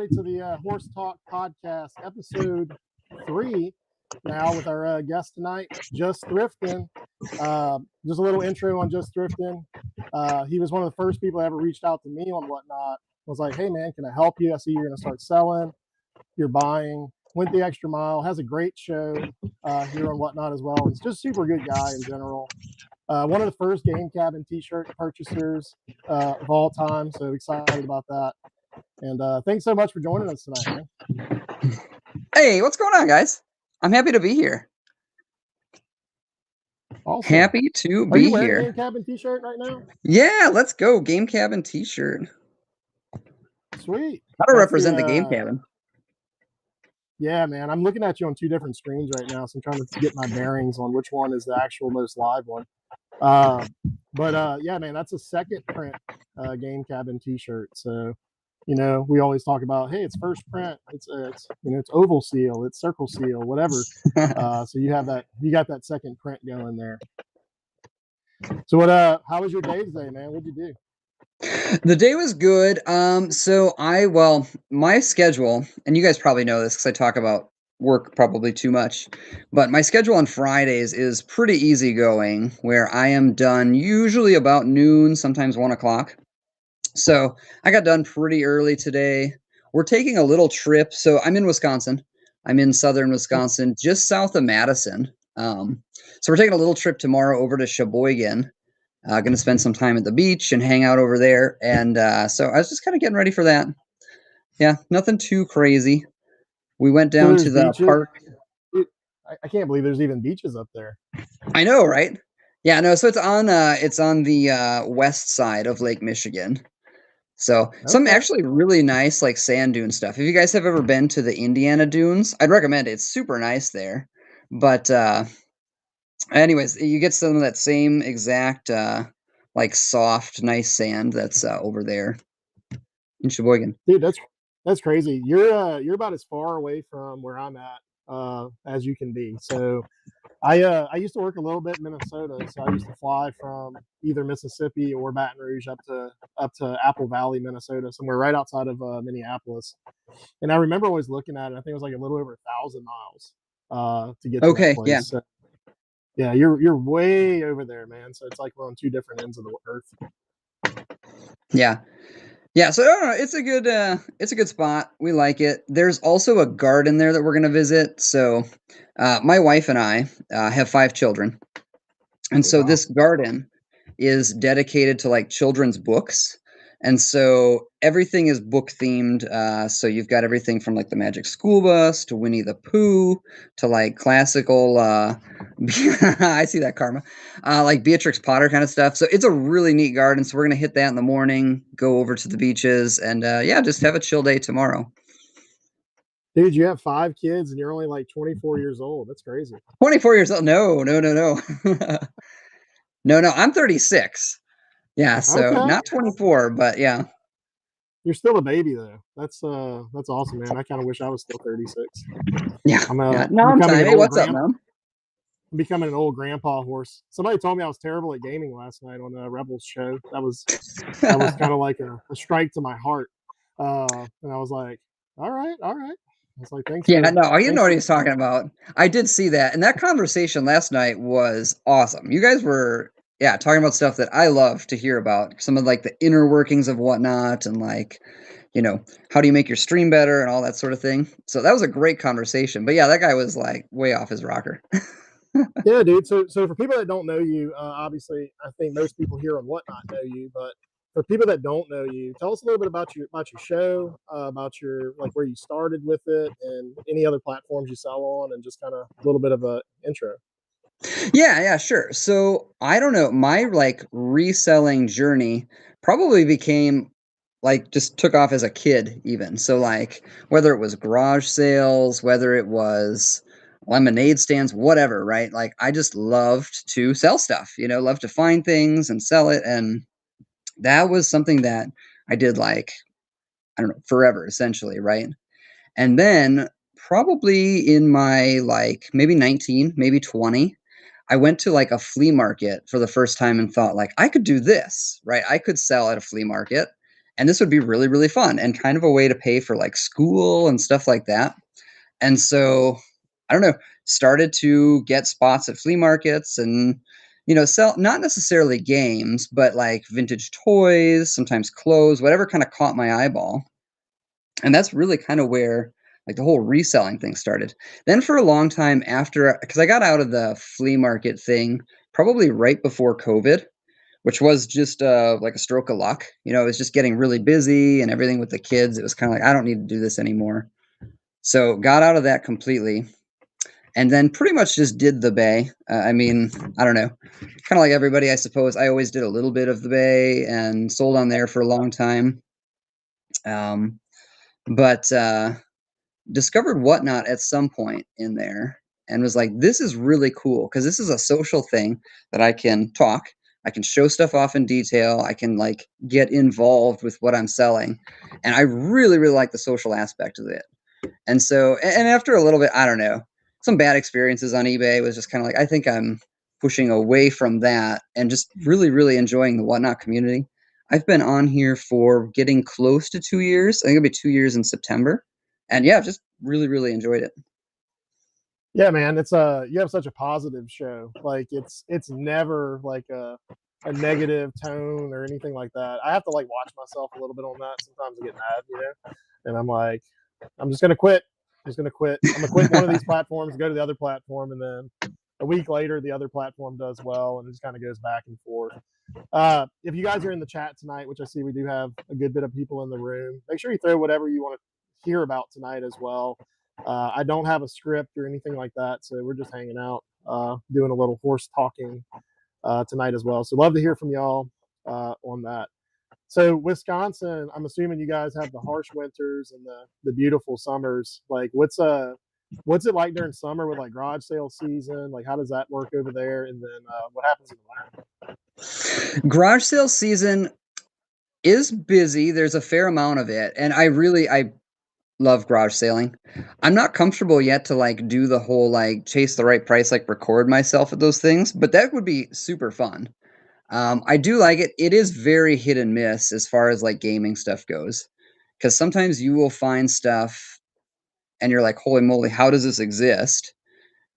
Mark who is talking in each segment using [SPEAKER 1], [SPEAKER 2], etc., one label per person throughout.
[SPEAKER 1] everybody, to the Horsetalk podcast, episode 3. Now with our guest tonight, Justthriftin. Just a little intro on Justthriftin. He was one of the first people that ever reached out to me on Whatnot. Was like, hey man, can I help you? I see you're going to start selling. You're buying. Went the extra mile. Has a great show here on Whatnot as well. He's just a super good guy in general. One of the first Game Cabin t-shirt purchasers of all time. So excited about that. And thanks so much for joining us tonight, man.
[SPEAKER 2] Hey, what's going on, guys? I'm happy to be here.
[SPEAKER 1] Awesome.
[SPEAKER 2] Happy to be here.
[SPEAKER 1] Are you wearing a Game Cabin t-shirt right now?
[SPEAKER 2] Yeah, let's go. Game Cabin t-shirt.
[SPEAKER 1] Sweet.
[SPEAKER 2] How to represent the Game Cabin.
[SPEAKER 1] Yeah, man. I'm looking at you on two different screens right now, so I'm trying to get my bearings on which one is the actual most live one. But yeah, man, that's a second print Game Cabin t-shirt. So, you know, we always talk about, hey, it's first print, it's it's oval seal, it's circle seal, whatever. So you got that second print going there. So how was your day today, man? What'd you do?
[SPEAKER 2] The day was good. So my schedule, and you guys probably know this because I talk about work probably too much, but my schedule on Fridays is pretty easygoing, where I am done usually about noon, sometimes 1 o'clock. So I got done pretty early today. We're taking a little trip. So I'm in Wisconsin. I'm in southern Wisconsin, just south of Madison. So we're taking a little trip tomorrow over to Sheboygan. Going to spend some time at the beach and hang out over there. And so I was just kind of getting ready for that. Yeah, nothing too crazy. We went down to the park.
[SPEAKER 1] I can't believe there's even beaches up there.
[SPEAKER 2] I know, right? Yeah, no. So it's on the west side of Lake Michigan. So some actually really nice like sand dune stuff. If you guys have ever been to the Indiana dunes, I'd recommend it. It's super nice there. But anyways, you get some of that same exact like soft, nice sand that's over there in Sheboygan.
[SPEAKER 1] Dude, that's crazy. You're about as far away from where I'm at as you can be. So I used to work a little bit in Minnesota, so I used to fly from either Mississippi or Baton Rouge up to Apple Valley, Minnesota, somewhere right outside of Minneapolis. And I remember always looking at it. I think it was like a little over 1,000 miles to get to that place.
[SPEAKER 2] Yeah.
[SPEAKER 1] So, yeah, you're way over there, man. So it's like we're on two different ends of the earth.
[SPEAKER 2] Yeah. Yeah, so I don't know, it's a good spot. We like it. There's also a garden there that we're gonna visit. So my wife and I have 5 children. And so this garden is dedicated to like children's books. And so everything is book themed. So you've got everything from like the Magic School Bus to Winnie the Pooh to like classical, I see that, Karma, like Beatrix Potter kind of stuff. So it's a really neat garden. So we're going to hit that in the morning, go over to the beaches, and yeah, just have a chill day tomorrow.
[SPEAKER 1] Dude, you have 5 kids and you're only like 24 years old. That's crazy.
[SPEAKER 2] 24 years old? No. No, I'm 36. Yeah, so not 24, but yeah.
[SPEAKER 1] You're still a baby though. That's awesome, man. I kind of wish I was still 36.
[SPEAKER 2] Yeah. I'm tiny. Hey, what's up, man?
[SPEAKER 1] I'm becoming an old grandpa horse. Somebody told me I was terrible at gaming last night on the Rebels show. That was kind of like a strike to my heart. And I was like, all right. I was like, thanks.
[SPEAKER 2] Yeah, you know what he's talking about. I did see that. And that conversation last night was awesome. You guys were talking about stuff that I love to hear about. Some of like the inner workings of Whatnot and like, you know, how do you make your stream better and all that sort of thing. So that was a great conversation. But yeah, that guy was like way off his rocker.
[SPEAKER 1] Yeah, dude. So for people that don't know you, obviously, I think most people here on Whatnot know you. But for people that don't know you, tell us a little bit about your show, about your like where you started with it, and any other platforms you sell on, and just kind of a little bit of a intro.
[SPEAKER 2] Yeah, sure. So I don't know, my like reselling journey probably became like just took off as a kid even. So like whether it was garage sales, whether it was lemonade stands, whatever, right? Like I just loved to sell stuff, you know, loved to find things and sell it. And that was something that I did like, I don't know, forever essentially, right? And then probably in my like maybe 19, maybe 20, I went to like a flea market for the first time and thought like I could do this, right? I could sell at a flea market and this would be really, really fun and kind of a way to pay for like school and stuff like that. And so I don't know, started to get spots at flea markets and, sell not necessarily games, but like vintage toys, sometimes clothes, whatever kind of caught my eyeball. And that's really kind of where like the whole reselling thing started. Then for a long time after, because I got out of the flea market thing probably right before COVID, which was just like a stroke of luck. It was just getting really busy and everything with the kids. It was kind of like, I don't need to do this anymore. So got out of that completely. And then pretty much just did the Bay. I mean, I don't know, kind of like everybody, I suppose. I always did a little bit of the Bay and sold on there for a long time. But discovered Whatnot at some point in there and was like, this is really cool because this is a social thing that I can talk. I can show stuff off in detail. I can like get involved with what I'm selling. And I really, really like the social aspect of it. And so, and after a little bit, I don't know, some bad experiences on eBay was just kind of like, I think I'm pushing away from that and just really, really enjoying the Whatnot community. I've been on here for getting close to 2 years. I think it'll be 2 years in September. And yeah, just really, really enjoyed it.
[SPEAKER 1] Yeah, man, it's you have such a positive show. Like it's never like a negative tone or anything like that. I have to like watch myself a little bit on that. Sometimes I get mad, and I'm like, I'm just gonna quit. I'm just gonna quit. I'm gonna quit one of these platforms, go to the other platform, and then a week later the other platform does well, and it just kind of goes back and forth. If you guys are in the chat tonight, which I see we do have a good bit of people in the room, make sure you throw whatever you want to hear about tonight as well. I don't have a script or anything like that, so we're just hanging out, doing a little horse talking tonight as well. So love to hear from y'all on that. So Wisconsin, I'm assuming you guys have the harsh winters and the beautiful summers. Like, what's it like during summer with like garage sale season? Like, how does that work over there? And then what happens in the winter?
[SPEAKER 2] Garage sale season is busy. There's a fair amount of it, and I love garage sailing. I'm not comfortable yet to like do the whole like chase the right price, like record myself at those things, but that would be super fun. I do like it. It is very hit and miss as far as like gaming stuff goes, because sometimes you will find stuff and you're like, holy moly, how does this exist?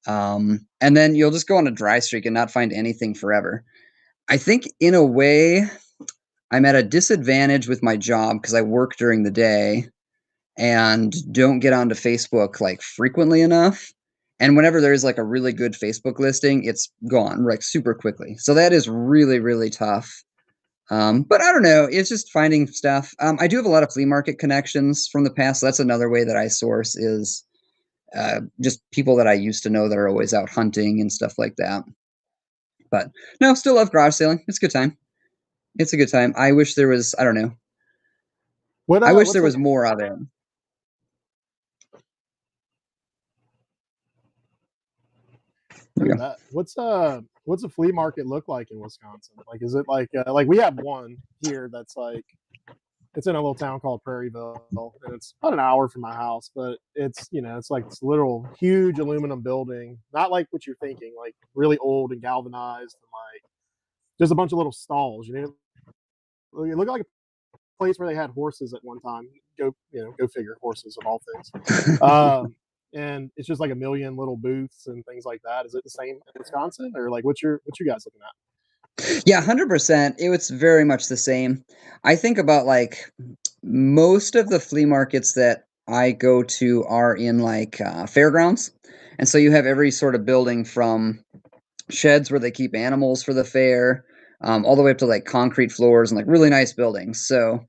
[SPEAKER 2] And then you'll just go on a dry streak and not find anything forever. I think in a way, I'm at a disadvantage with my job because I work during the day and don't get onto Facebook like frequently enough. And whenever there's like a really good Facebook listing, it's gone like super quickly. So that is really, really tough. But I don't know. It's just finding stuff. I do have a lot of flea market connections from the past. So that's another way that I source is just people that I used to know that are always out hunting and stuff like that. But no, still love garage sailing. It's a good time. It's a good time. I wish there was, I don't know. I wish there was more of it.
[SPEAKER 1] What's a flea market look like in Wisconsin? Like, is it like we have one here that's like, it's in a little town called Prairieville, and it's about an hour from my house, but it's it's like this little huge aluminum building, not like what you're thinking, like really old and galvanized, and like there's a bunch of little stalls. It looked like a place where they had horses at one time. Go figure, horses of all things. And it's just like a million little booths and things like that. Is it the same in Wisconsin, or like what you guys looking at?
[SPEAKER 2] Yeah, 100%. It's very much the same. I think about like most of the flea markets that I go to are in like fairgrounds. And so you have every sort of building from sheds where they keep animals for the fair, all the way up to like concrete floors and like really nice buildings. So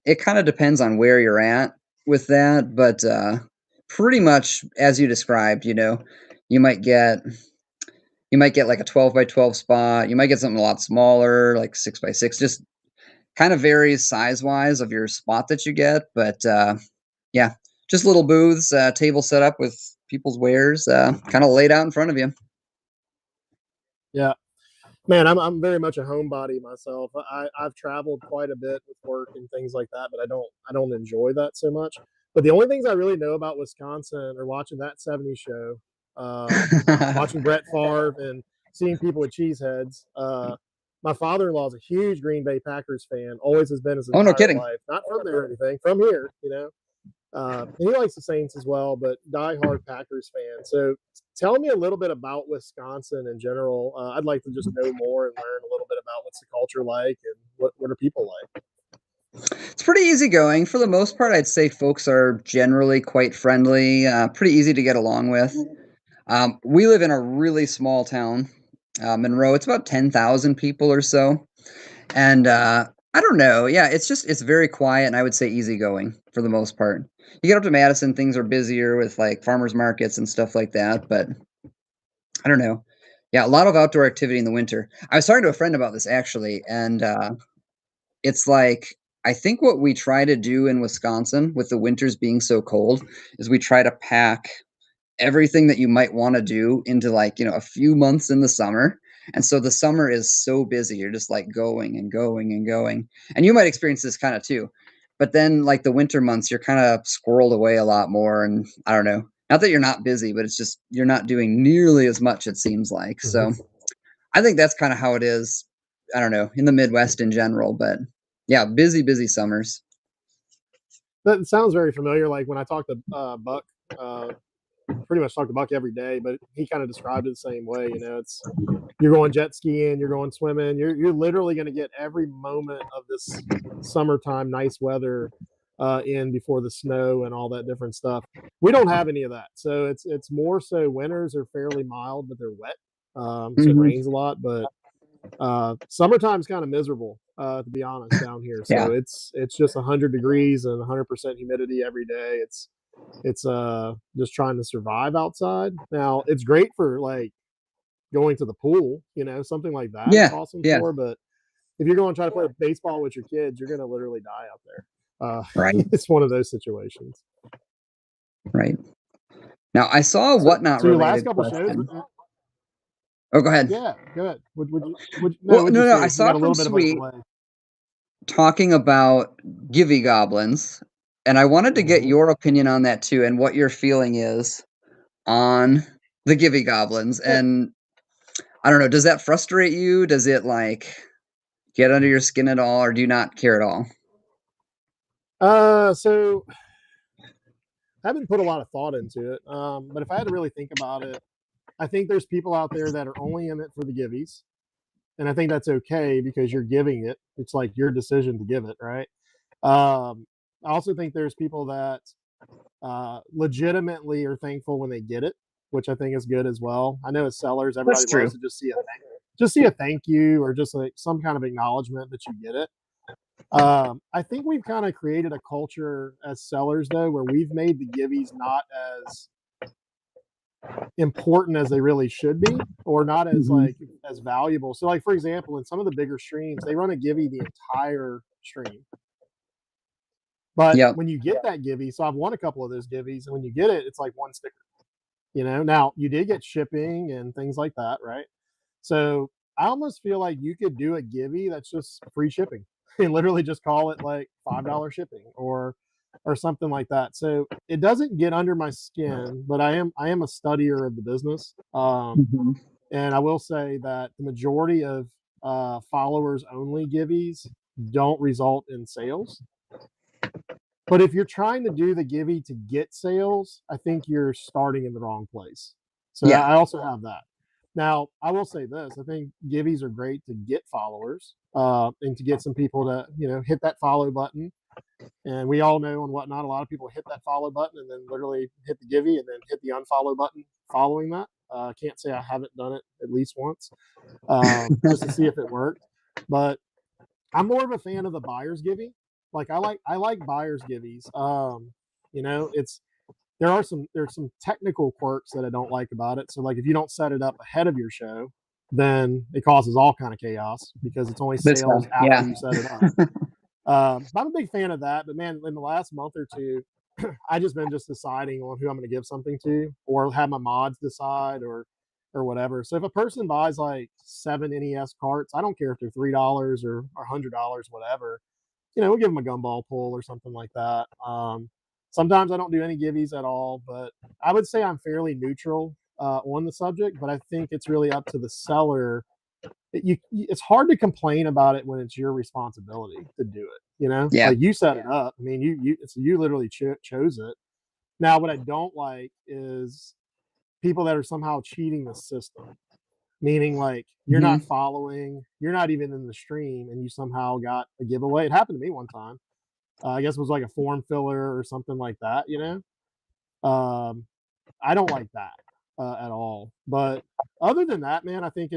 [SPEAKER 2] it kind of depends on where you're at with that. But pretty much as you described, you might get like a 12 by 12 spot. You might get something a lot smaller, like 6 by 6. Just kind of varies size wise of your spot that you get. But yeah, just little booths, table set up with people's wares, kind of laid out in front of you.
[SPEAKER 1] Yeah, man, I'm very much a homebody myself. I've traveled quite a bit with work and things like that, but I don't enjoy that so much. But the only things I really know about Wisconsin are watching that '70s show, watching Brett Favre and seeing people with cheese heads. my father-in-law is a huge Green Bay Packers fan, always has been his
[SPEAKER 2] Oh, no
[SPEAKER 1] entire
[SPEAKER 2] kidding.
[SPEAKER 1] life. Not from there or anything, from here, and he likes the Saints as well, but diehard Packers fan. So tell me a little bit about Wisconsin in general. I'd like to just know more and learn a little bit about what's the culture like and what are people like.
[SPEAKER 2] It's pretty easygoing. For the most part, I'd say folks are generally quite friendly, pretty easy to get along with. We live in a really small town, Monroe. It's about 10,000 people or so. And I don't know. Yeah, it's very quiet and I would say easygoing for the most part. You get up to Madison, things are busier with like farmers markets and stuff like that, but I don't know. Yeah, a lot of outdoor activity in the winter. I was talking to a friend about this actually, and it's like I think what we try to do in Wisconsin with the winters being so cold is we try to pack everything that you might want to do into like, a few months in the summer. And so the summer is so busy. You're just like going and going and going. And you might experience this kind of too. But then like the winter months, you're kind of squirreled away a lot more. And I don't know. Not that you're not busy, but it's just you're not doing nearly as much, it seems like. So I think that's kind of how it is. I don't know, in the Midwest in general. But yeah, busy, busy summers.
[SPEAKER 1] That sounds very familiar. Like when I talked to Buck, pretty much talk to Buck every day, but he kind of described it the same way. It's you're going jet skiing, you're going swimming, you're literally going to get every moment of this summertime nice weather in before the snow and all that different stuff. We don't have any of that, so it's more so winters are fairly mild, but they're wet, so it rains a lot. But summertime's kind of miserable, to be honest, down here. So
[SPEAKER 2] Yeah.
[SPEAKER 1] it's just 100 degrees and 100% humidity every day. It's just trying to survive outside. Now it's great for like going to the pool, something like that. It's
[SPEAKER 2] Yeah.
[SPEAKER 1] awesome
[SPEAKER 2] Yeah.
[SPEAKER 1] for. But if you're going to try to play baseball with your kids, you're going to literally die out there.
[SPEAKER 2] Right.
[SPEAKER 1] It's one of those situations.
[SPEAKER 2] Right. Now I saw a whatnot
[SPEAKER 1] So your last
[SPEAKER 2] related
[SPEAKER 1] couple shows.
[SPEAKER 2] question. Oh, go ahead.
[SPEAKER 1] Yeah, go ahead. Would you?
[SPEAKER 2] Well,
[SPEAKER 1] Would you
[SPEAKER 2] no,
[SPEAKER 1] say
[SPEAKER 2] I
[SPEAKER 1] you
[SPEAKER 2] saw
[SPEAKER 1] got
[SPEAKER 2] it
[SPEAKER 1] a
[SPEAKER 2] from
[SPEAKER 1] little bit of a
[SPEAKER 2] Sweet
[SPEAKER 1] delay?
[SPEAKER 2] talking about Givey goblins, and I wanted to get your opinion on that too, and what your feeling is on the Givey goblins. And I don't know, does that frustrate you? Does it like get under your skin at all, or do you not care at all?
[SPEAKER 1] So I haven't put a lot of thought into it. But if I had to really think about it, I think there's people out there that are only in it for the giveies. And I think that's okay because you're giving it. It's like your decision to give it, right? I also think there's people that legitimately are thankful when they get it, which I think is good as well. I know as sellers, everybody
[SPEAKER 2] That's true.
[SPEAKER 1] loves to just see a thank you or just like some kind of acknowledgement that you get it. I think we've kind of created a culture as sellers though, where we've made the giveies not as important as they really should be, or not as like as valuable. So, like for example, in some of the bigger streams, they run a givey the entire stream. But
[SPEAKER 2] Yep.
[SPEAKER 1] when you get that givey, so I've won a couple of those giveies, and when you get it, it's like one sticker. Now you did get shipping and things like that, right? So I almost feel like you could do a givey that's just free shipping and literally just call it like $5 shipping or something like that. So it doesn't get under my skin, but I am a studier of the business. And I will say that the majority of followers only giveies don't result in sales. But if you're trying to do the givey to get sales, I think you're starting in the wrong place. So
[SPEAKER 2] Yeah.
[SPEAKER 1] I also have that. Now, I will say this: I think giveies are great to get followers and to get some people to hit that follow button. And we all know on Whatnot, a lot of people hit that follow button and then literally hit the givey and then hit the unfollow button following that. Can't say I haven't done it at least once just to see if it worked. But I'm more of a fan of the buyer's givey. Like I like buyer's giveies. It's there's some technical quirks that I don't like about it. So like if you don't set it up ahead of your show, then it causes all kind of chaos because it's only sales after you set it up. I'm a big fan of that, but man, in the last month or two, I just been deciding on who I'm going to give something to, or have my mods decide, or whatever. So if a person buys like 7 NES carts, I don't care if they're $3 or $100, whatever. We'll give them a gumball pull or something like that. Sometimes I don't do any giveies at all, but I would say I'm fairly neutral on the subject. But I think it's really up to the seller it's hard to complain about it when it's your responsibility to do it.
[SPEAKER 2] Yeah.
[SPEAKER 1] Like you set it up. I mean, you literally chose it. Now, what I don't like is people that are somehow cheating the system, meaning like you're not
[SPEAKER 2] Mm-hmm.
[SPEAKER 1] following, you're not even in the stream, and you somehow got a giveaway. It happened to me one time. I guess it was like a form filler or something like that. I don't like that at all. But other than that, man, I think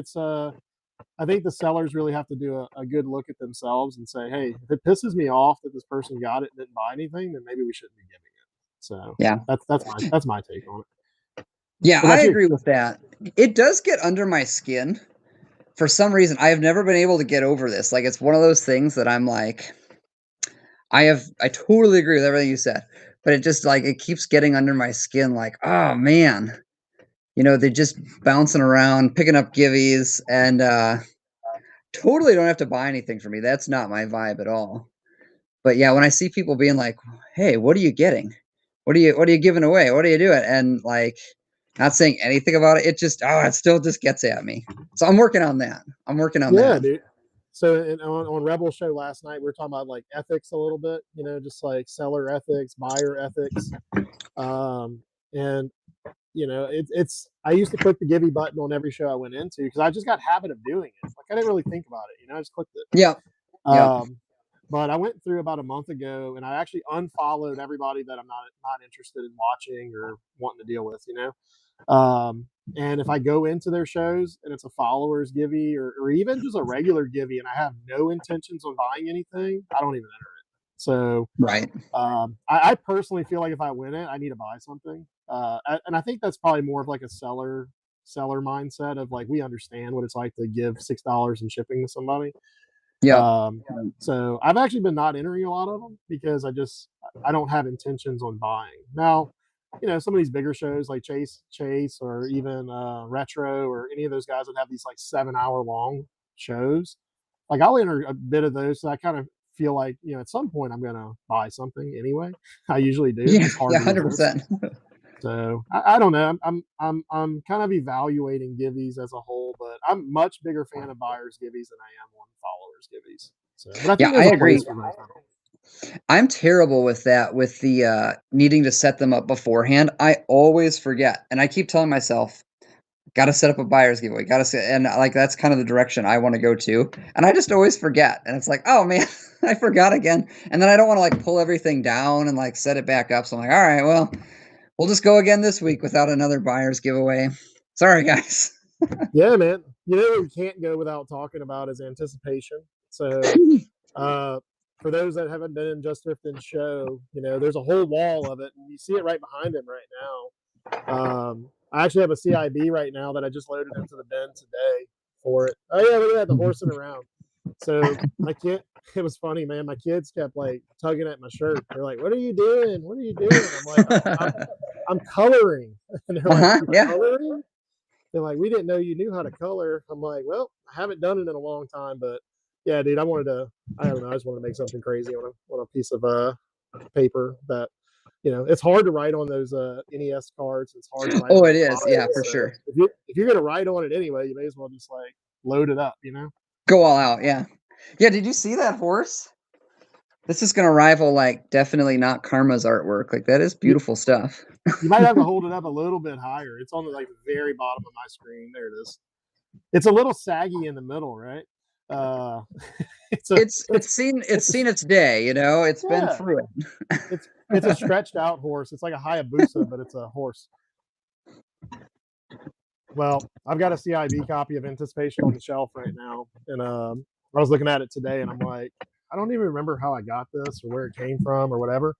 [SPEAKER 1] I think the sellers really have to do a good look at themselves and say, hey, if it pisses me off that this person got it and didn't buy anything, then maybe we shouldn't be giving it. So
[SPEAKER 2] Yeah.
[SPEAKER 1] that's my take on it.
[SPEAKER 2] Yeah,
[SPEAKER 1] What
[SPEAKER 2] I
[SPEAKER 1] about you?
[SPEAKER 2] agree with that. It does get under my skin. For some reason, I have never been able to get over this. Like, it's one of those things that I'm like, I totally agree with everything you said, but it just like it keeps getting under my skin. Like, oh man, they're just bouncing around, picking up givvies, and totally don't have to buy anything for me. That's not my vibe at all. But yeah, when I see people being like, "Hey, what are you getting? What are you giving away? What are you doing?" and like not saying anything about it, it still just gets at me. So I'm working on that. I'm working on
[SPEAKER 1] Yeah,
[SPEAKER 2] that.
[SPEAKER 1] dude. So on Rebel Show last night, we were talking about like ethics a little bit, just like seller ethics, buyer ethics. And it's I used to click the givey button on every show I went into because I just got habit of doing it. Like I didn't really think about it, I just clicked it.
[SPEAKER 2] Yeah. Yep.
[SPEAKER 1] But I went through about a month ago and I actually unfollowed everybody that I'm not interested in watching or wanting to deal with, and if I go into their shows and it's a followers givey or even just a regular givey and I have no intentions on buying anything, I don't even enter it. So
[SPEAKER 2] Right.
[SPEAKER 1] I personally feel like if I win it, I need to buy something. And I think that's probably more of like a seller mindset of like we understand what it's like to give $6 in shipping to somebody.
[SPEAKER 2] Yep.
[SPEAKER 1] So I've actually been not entering a lot of them because I don't have intentions on buying. Now, some of these bigger shows like Chase or even Retro or any of those guys that have these like 7-hour long shows, like I'll enter a bit of those. So I kind of feel like, at some point I'm gonna buy something anyway. I usually do.
[SPEAKER 2] Yeah.
[SPEAKER 1] It's hard
[SPEAKER 2] Yeah.
[SPEAKER 1] to resist.
[SPEAKER 2] 100%.
[SPEAKER 1] So I don't know. I'm kind of evaluating givvies as a whole, but I'm much bigger fan of buyers givvies than I am on followers givvies. So, but I
[SPEAKER 2] Yeah,
[SPEAKER 1] think
[SPEAKER 2] I
[SPEAKER 1] there's a
[SPEAKER 2] agree.
[SPEAKER 1] place for both of them.
[SPEAKER 2] I'm terrible with that, with the needing to set them up beforehand. I always forget, and I keep telling myself, "Got to set up a buyer's giveaway. Got to set," and like that's kind of the direction I want to go to, and I just always forget, and it's like, oh man, I forgot again, and then I don't want to like pull everything down and like set it back up. So I'm like, all right, well, we'll just go again this week without another buyer's giveaway. Sorry, guys.
[SPEAKER 1] Yeah, man. What we can't go without talking about is anticipation. So, for those that haven't been in Justthriftin's show, there's a whole wall of it, and you see it right behind him right now. I actually have a CIB right now that I just loaded into the bin today for it. Oh yeah, look at that, the horsing around. So my kid, it was funny, man. My kids kept like tugging at my shirt. They're like, "What are you doing? What are you doing?" I'm like, "I'm coloring," and they're like, "You're
[SPEAKER 2] Yeah.
[SPEAKER 1] coloring?" They're like, "We didn't know you knew how to color." I'm like, "Well, I haven't done it in a long time, but yeah, dude, I don't know, I just wanted to make something crazy on a piece of paper that it's hard to write on those NES cards. It's hard to write
[SPEAKER 2] Oh,
[SPEAKER 1] on
[SPEAKER 2] it
[SPEAKER 1] those
[SPEAKER 2] is. Yeah,
[SPEAKER 1] boxes.
[SPEAKER 2] for
[SPEAKER 1] So
[SPEAKER 2] sure.
[SPEAKER 1] if you're gonna write on it anyway, you may as well just like load it up.
[SPEAKER 2] Go all out. Yeah. Yeah. Did you see that horse? This is gonna rival like definitely not Karma's artwork. Like that is
[SPEAKER 1] You,
[SPEAKER 2] beautiful stuff.
[SPEAKER 1] you might have to hold it up a little bit higher. It's on the like very bottom of my screen. There it is. It's a little saggy in the middle, right? Uh,
[SPEAKER 2] It's seen its day, It's been
[SPEAKER 1] yeah.
[SPEAKER 2] through it.
[SPEAKER 1] It's a stretched out horse. It's like a Hayabusa, but it's a horse. Well, I've got a CIB copy of Anticipation on the shelf right now, and I was looking at it today, and I'm like, I don't even remember how I got this or where it came from or whatever.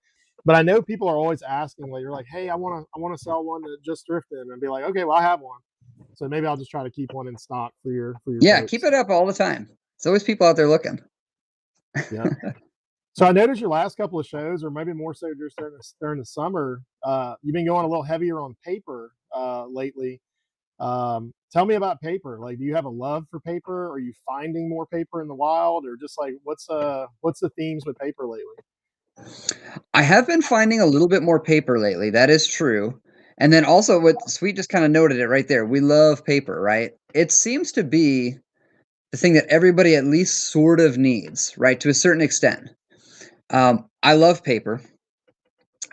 [SPEAKER 1] But I know people are always asking, like, you're like, hey, I want to sell one to Justthriftin, and be like, okay, well, I have one, so maybe I'll just try to keep one in stock for your
[SPEAKER 2] Yeah,
[SPEAKER 1] folks.
[SPEAKER 2] keep it up all the time. There's always people out there looking.
[SPEAKER 1] Yeah. So I noticed your last couple of shows, or maybe more so just during the summer, you've been going a little heavier on paper lately. Tell me about paper. Like, do you have a love for paper? Are you finding more paper in the wild, or just like what's the themes with paper lately?
[SPEAKER 2] I have been finding a little bit more paper lately. That is true. And then also what Sweet just kind of noted it right there. We love paper, right? It seems to be the thing that everybody at least sort of needs, right? To a certain extent. I love paper.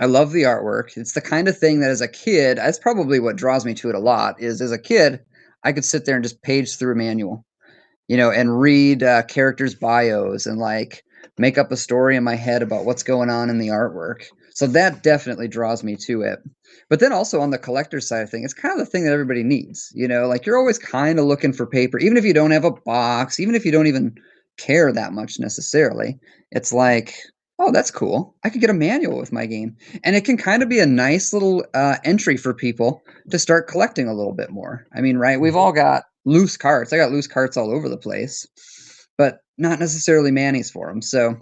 [SPEAKER 2] I love the artwork. It's the kind of thing that as a kid, that's probably what draws me to it a lot, is as a kid, I could sit there and just page through a manual, and read characters' bios and like make up a story in my head about what's going on in the artwork. So that definitely draws me to it. But then also on the collector side of things, it's kind of the thing that everybody needs, like you're always kind of looking for paper, even if you don't have a box, even if you don't even care that much necessarily. It's like, oh, that's cool. I could get a manual with my game. And it can kind of be a nice little entry for people to start collecting a little bit more. I mean, right? We've all got loose carts. I got loose carts all over the place, but not necessarily manis for them. So,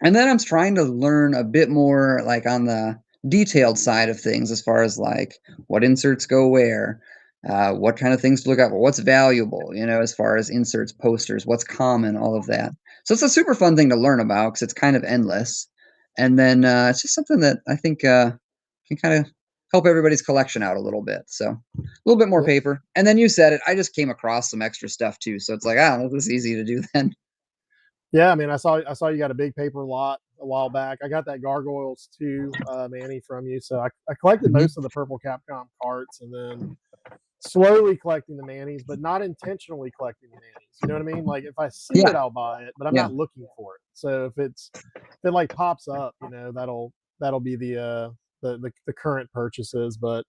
[SPEAKER 2] and then I'm trying to learn a bit more like on the detailed side of things as far as like what inserts go where, what kind of things to look at, what's valuable, as far as inserts, posters, what's common, all of that. So it's a super fun thing to learn about because it's kind of endless. And then it's just something that I think can kind of help everybody's collection out a little bit. So a little bit more paper. And then you said it, I just came across some extra stuff too. So it's like, this is easy to do then.
[SPEAKER 1] Yeah, I mean, I saw you got a big paper lot a while back. I got that Gargoyles 2 Manny from you. So I collected most of the purple Capcom carts and then slowly collecting the Mannies, but not intentionally collecting the Mannies. You know what I mean? Like if I see it, I'll buy it, but I'm not looking for it. So if it like pops up, that'll be the current purchases. But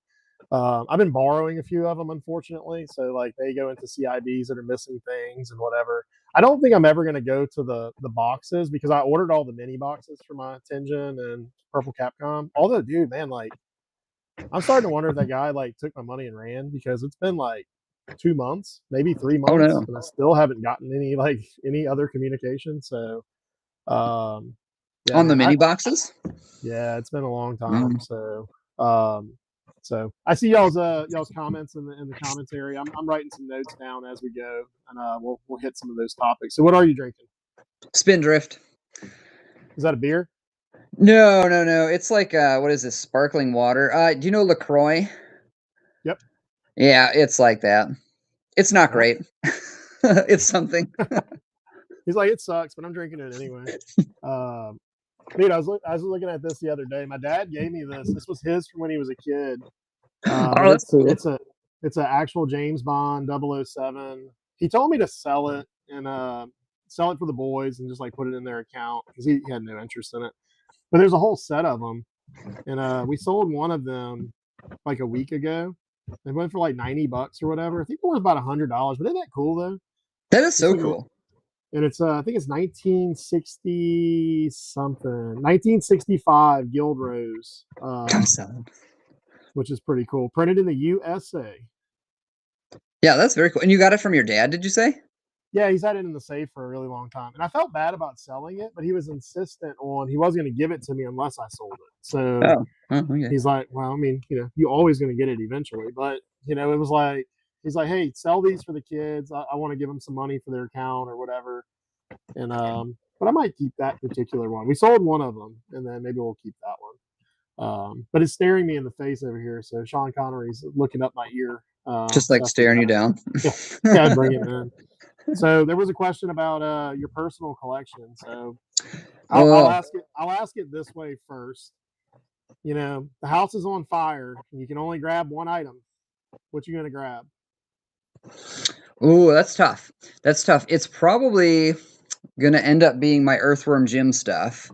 [SPEAKER 1] I've been borrowing a few of them, unfortunately. So like they go into CIBs that are missing things and whatever. I don't think I'm ever going to go to the boxes because I ordered all the mini boxes for my Tengen and Purple Capcom. Although, dude, man, like I'm starting to wonder if that guy like took my money and ran because it's been like 2 months, maybe 3 months,
[SPEAKER 2] Oh, no.
[SPEAKER 1] and I still haven't gotten any other communication. So, yeah,
[SPEAKER 2] on
[SPEAKER 1] man,
[SPEAKER 2] the mini boxes.
[SPEAKER 1] Yeah, it's been a long time. So I see y'all's comments in the commentary. I'm writing some notes down as we go, and we'll hit some of those topics. So what are you drinking?
[SPEAKER 2] Spindrift.
[SPEAKER 1] Is that a beer?
[SPEAKER 2] No. It's like what is this? Sparkling water. Do you know LaCroix?
[SPEAKER 1] Yep.
[SPEAKER 2] Yeah, it's like that. It's not great. It's something.
[SPEAKER 1] He's like, it sucks, but I'm drinking it anyway. Dude, I was looking at this the other day. My dad gave me this. This was his from when he was a kid. But
[SPEAKER 2] that's cool.
[SPEAKER 1] it's an actual James Bond 007. He told me to sell it and sell it for the boys and just like put it in their account because he had no interest in it. But there's a whole set of them, and we sold one of them like a week ago. They went for like $90 or whatever. I think it was about $100. But isn't that cool though?
[SPEAKER 2] That is so cool.
[SPEAKER 1] And it's I think it's 1960 something, 1965 Guild Rose, which is pretty cool. Printed in the USA.
[SPEAKER 2] Yeah, that's very cool. And you got it from your dad, did you say?
[SPEAKER 1] Yeah, he's had it in the safe for a really long time. And I felt bad about selling it, but he was insistent on he wasn't going to give it to me unless I sold it. So
[SPEAKER 2] okay.
[SPEAKER 1] He's like, well, I mean, you're always going to get it eventually. But, it was like, he's like, hey, sell these for the kids. I want to give them some money for their account or whatever. And, but I might keep that particular one. We sold one of them, and then maybe we'll keep that one. But it's staring me in the face over here. So Sean Connery's looking up my ear.
[SPEAKER 2] Just like staring you down.
[SPEAKER 1] Yeah, bring it in. So there was a question about your personal collection. So I'll ask it this way first. The house is on fire and you can only grab one item. What you gonna grab?
[SPEAKER 2] Oh, that's tough. It's probably gonna end up being my Earthworm Jim stuff.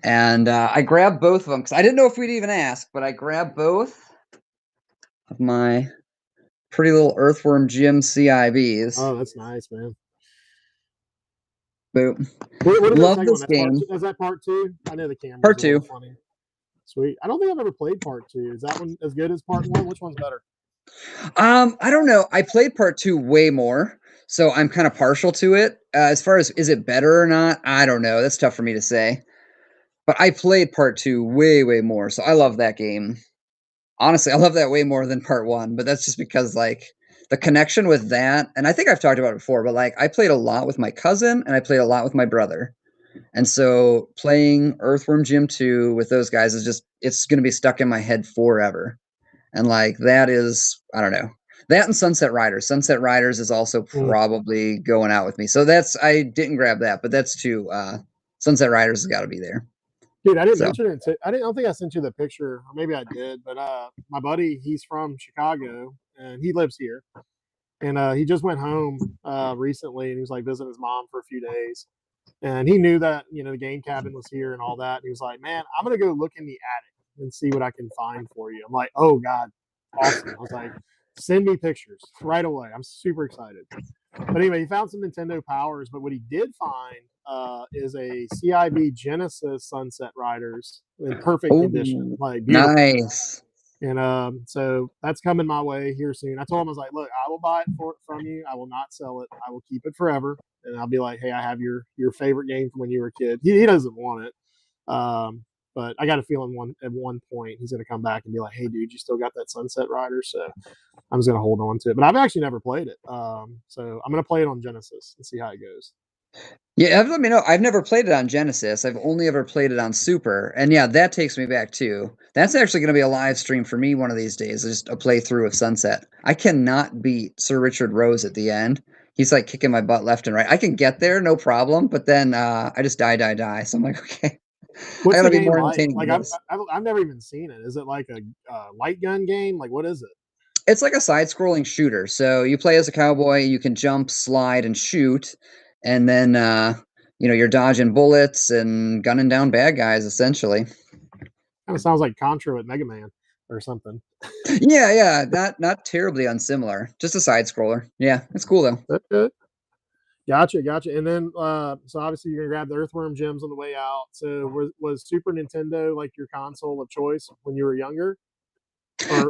[SPEAKER 2] And I grabbed both of them because I didn't know if we'd even ask, but I grabbed both of my pretty little Earthworm Jim CIBs.
[SPEAKER 1] Oh, that's nice, man.
[SPEAKER 2] Boom.
[SPEAKER 1] What
[SPEAKER 2] Love this game.
[SPEAKER 1] Is that part 2? I know the camera's
[SPEAKER 2] part 2.
[SPEAKER 1] Funny. Sweet. I don't think I've ever played part 2. Is that one as good as part 1? Which one's better?
[SPEAKER 2] I don't know. I played part 2 way more, so I'm kind of partial to it. As far as is it better or not, I don't know. That's tough for me to say. But I played part 2 way, way more, so I love that game. Honestly, I love that way more than part 1, but that's just because, like, the connection with that, and I think I've talked about it before, but, like, I played a lot with my cousin, and I played a lot with my brother. And so playing Earthworm Jim 2 with those guys is just, it's going to be stuck in my head forever. And, like, that is, I don't know. That and Sunset Riders. Sunset Riders is also probably going out with me. So I didn't grab that, but that's two. Sunset Riders has got to be there.
[SPEAKER 1] Dude, I didn't mention it. I don't think I sent you the picture, or maybe I did. But my buddy, he's from Chicago, and he lives here. And he just went home recently, and he was like visiting his mom for a few days. And he knew that the game cabin was here and all that. And he was like, "Man, I'm gonna go look in the attic and see what I can find for you." I'm like, "Oh God, awesome!" I was like, "Send me pictures right away." I'm super excited. But anyway, he found some Nintendo Powers. But what he did find is a CIB Genesis Sunset Riders in perfect condition, like beautiful.
[SPEAKER 2] Nice.
[SPEAKER 1] And so that's coming my way here soon. I told him, I was like, "Look, I will buy it from you. I will not sell it. I will keep it forever." And I'll be like, "Hey, I have your favorite game from when you were a kid." He doesn't want it. But I got a feeling at one point he's going to come back and be like, "Hey, dude, you still got that Sunset Rider?" So I'm just going to hold on to it. But I've actually never played it. So I'm going to play it on Genesis and see how it goes.
[SPEAKER 2] Yeah, let me know. I've never played it on Genesis. I've only ever played it on Super. And yeah, that takes me back too. That's actually going to be a live stream for me one of these days, just a playthrough of Sunset. I cannot beat Sir Richard Rose at the end. He's like kicking my butt left and right. I can get there, no problem, but then I just die. So I'm like, okay.
[SPEAKER 1] What's
[SPEAKER 2] I gotta
[SPEAKER 1] the
[SPEAKER 2] be
[SPEAKER 1] game
[SPEAKER 2] more
[SPEAKER 1] like?
[SPEAKER 2] entertaining
[SPEAKER 1] Like
[SPEAKER 2] than this.
[SPEAKER 1] I've never even seen it. Is it like a light gun game? Like what is it?
[SPEAKER 2] It's like a side-scrolling shooter. So you play as a cowboy, you can jump, slide, and shoot, and then you're dodging bullets and gunning down bad guys, essentially.
[SPEAKER 1] Kind of sounds like Contra with Mega Man or something.
[SPEAKER 2] Yeah, not terribly unsimilar. Just a side-scroller. Yeah, it's cool though.
[SPEAKER 1] That's good. Gotcha. And then, so obviously you're gonna grab the Earthworm gems on the way out. So was Super Nintendo like your console of choice when you were younger?